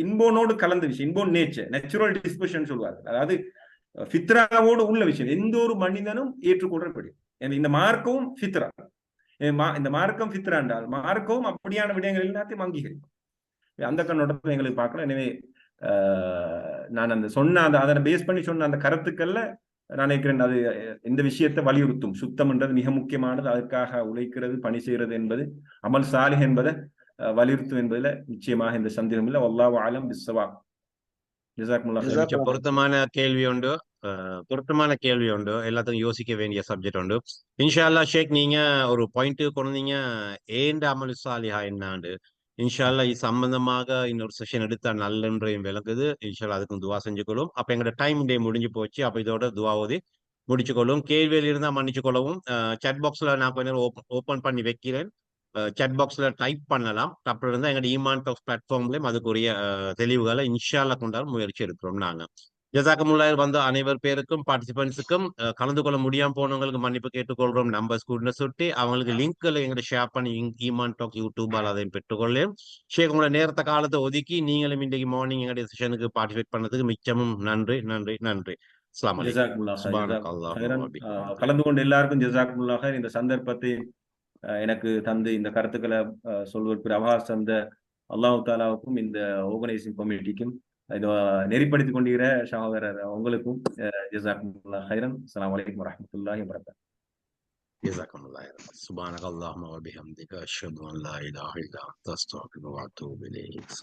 இன்போனோடு கலந்த விஷயம், இன்போன் நேச்சுரல் டிஸ்போசிஷன் சொல்வார்கள். அதாவது ஃபித்ராவோடு உள்ள விஷயம் எந்த ஒரு மனிதனும் ஏற்றுக்கொள்ளப்படும். இந்த மார்க்கவும் ஃபித்ரா, இந்த மார்க்கம் ஃபித்ரா என்றால் மார்க்கவும் அப்படியான விடயங்கள் எல்லாத்தையும் அங்கீகரிக்கும். அந்த கண்ணோட்டத்தை எங்களுக்கு பார்க்கலாம். எனவே நான் அதனை பேஸ் பண்ணி சொன்ன அந்த கருத்துக்கள்ல நான் நினைக்கிறேன் அது இந்த விஷயத்தை வலியுறுத்தும். சுத்தம் என்றது மிக முக்கியமானது, அதற்காக உழைக்கிறது, பணி செய்கிறது என்பது, அமல் சாலிஹ் என்பதை வலியுறுத்தும் என்பதுல நிச்சயமாக இந்த சந்தேகம் இல்லை. வல்லாஹு அலம் பிஸ்ஸவாப். ஜஸாக்குமுல்லாஹ். பொருத்தமான கேள்வி உண்டு, எல்லாத்துக்கும் யோசிக்க வேண்டிய சப்ஜெக்ட் உண்டு. இன்ஷா அல்லாஹ் ஷேக், நீங்க ஒரு பாயிண்ட் கொண்டீங்க, ஏண்ட அமல் சாலிஹா என்னாண்டு. இன்ஷா அல்லாஹ் இது சம்பந்தமாக இன்னொரு செஷன் எடுத்தா நல்லன்றையும் விளக்குது. இன்ஷா அல்லாஹ் அதுக்கும் துவா செஞ்சுக்கொள்ளும். அப்ப எங்களோட டைம் டே முடிஞ்சு போச்சு. அப்ப இதோட துவாவதி முடிச்சுக்கொள்ளும். கேள்வியில் இருந்தா மன்னிச்சு கொள்ளவும். சாட் பாக்ஸ்ல நான் கொஞ்ச நேரம் ஓபன் பண்ணி வைக்கிறேன். சாட் பாக்ஸ்ல டைப் பண்ணலாம். அப்புறம் இருந்தா எங்களோட ஈமான் டாக்ஸ் பிளாட்ஃபார்ம்லயும் அதுக்குரிய தெளிவுகளை இன்ஷா அல்லாஹ் கொண்டாட முயற்சி எடுக்கிறோம் நாங்க. ஜஸாக்கமுல்லாஹ் வந்த அனைவர் பேருக்கும் பார்ட்டிசிபென்ட்ஸுக்கும் கலந்து கொள்ள முடியாம போனவங்களுக்கு மன்னிப்பு கேட்டுக்கொள்றோம். நம்பர்ஸ் கூட சுட்டி அவங்களுக்கு லிங்க்களை எங்களை ஷேர் பண்ணி ஈமான் டாக் யூடியூபால் அதையும் பெற்றுக்கொள்ளேன். ஷேக் உங்களோட நேரத்தை காலத்தை ஒதுக்கி நீங்களும் இன்றைக்கு மார்னிங் எங்களுடைய செஷனுக்கு பார்ட்டிசிபேட் பண்ணதுக்கு மிச்சமும் நன்றி நன்றி நன்றி. அஸ்ஸலாமு அலைக்கும். கலந்து கொண்டு எல்லாருக்கும் ஜஸாக்குமுல்லாஹ். இந்த சந்தர்ப்பத்தை எனக்கு தந்து இந்த கருத்துக்களை சொல்வதற்கு அவகாசம் தந்த அல்லாஹ் தாலாவுக்கும் இந்த ஆர்கனைசிங் கமிட்டிக்கும் இதை நெறிப்படுத்திக் கொண்டிருக்கிற சகோதரர் உங்களுக்கும் ஜஸாக்குமுல்லாஹ் ஹைரன். அஸ்ஸலாமு அலைக்கும் வரஹ்மத்துல்லாஹி வபரகாத்துஹு. ஜஸாக்கமுல்லாஹ் ஹைரன். சுப்ஹானக அல்லாஹும்ம வ பிஹம்திக அஷ்ஹது அன் லா இலாஹா இல்லா அன்த அஸ்தக்ஃபிருக வ அத்தூபு இலைக்.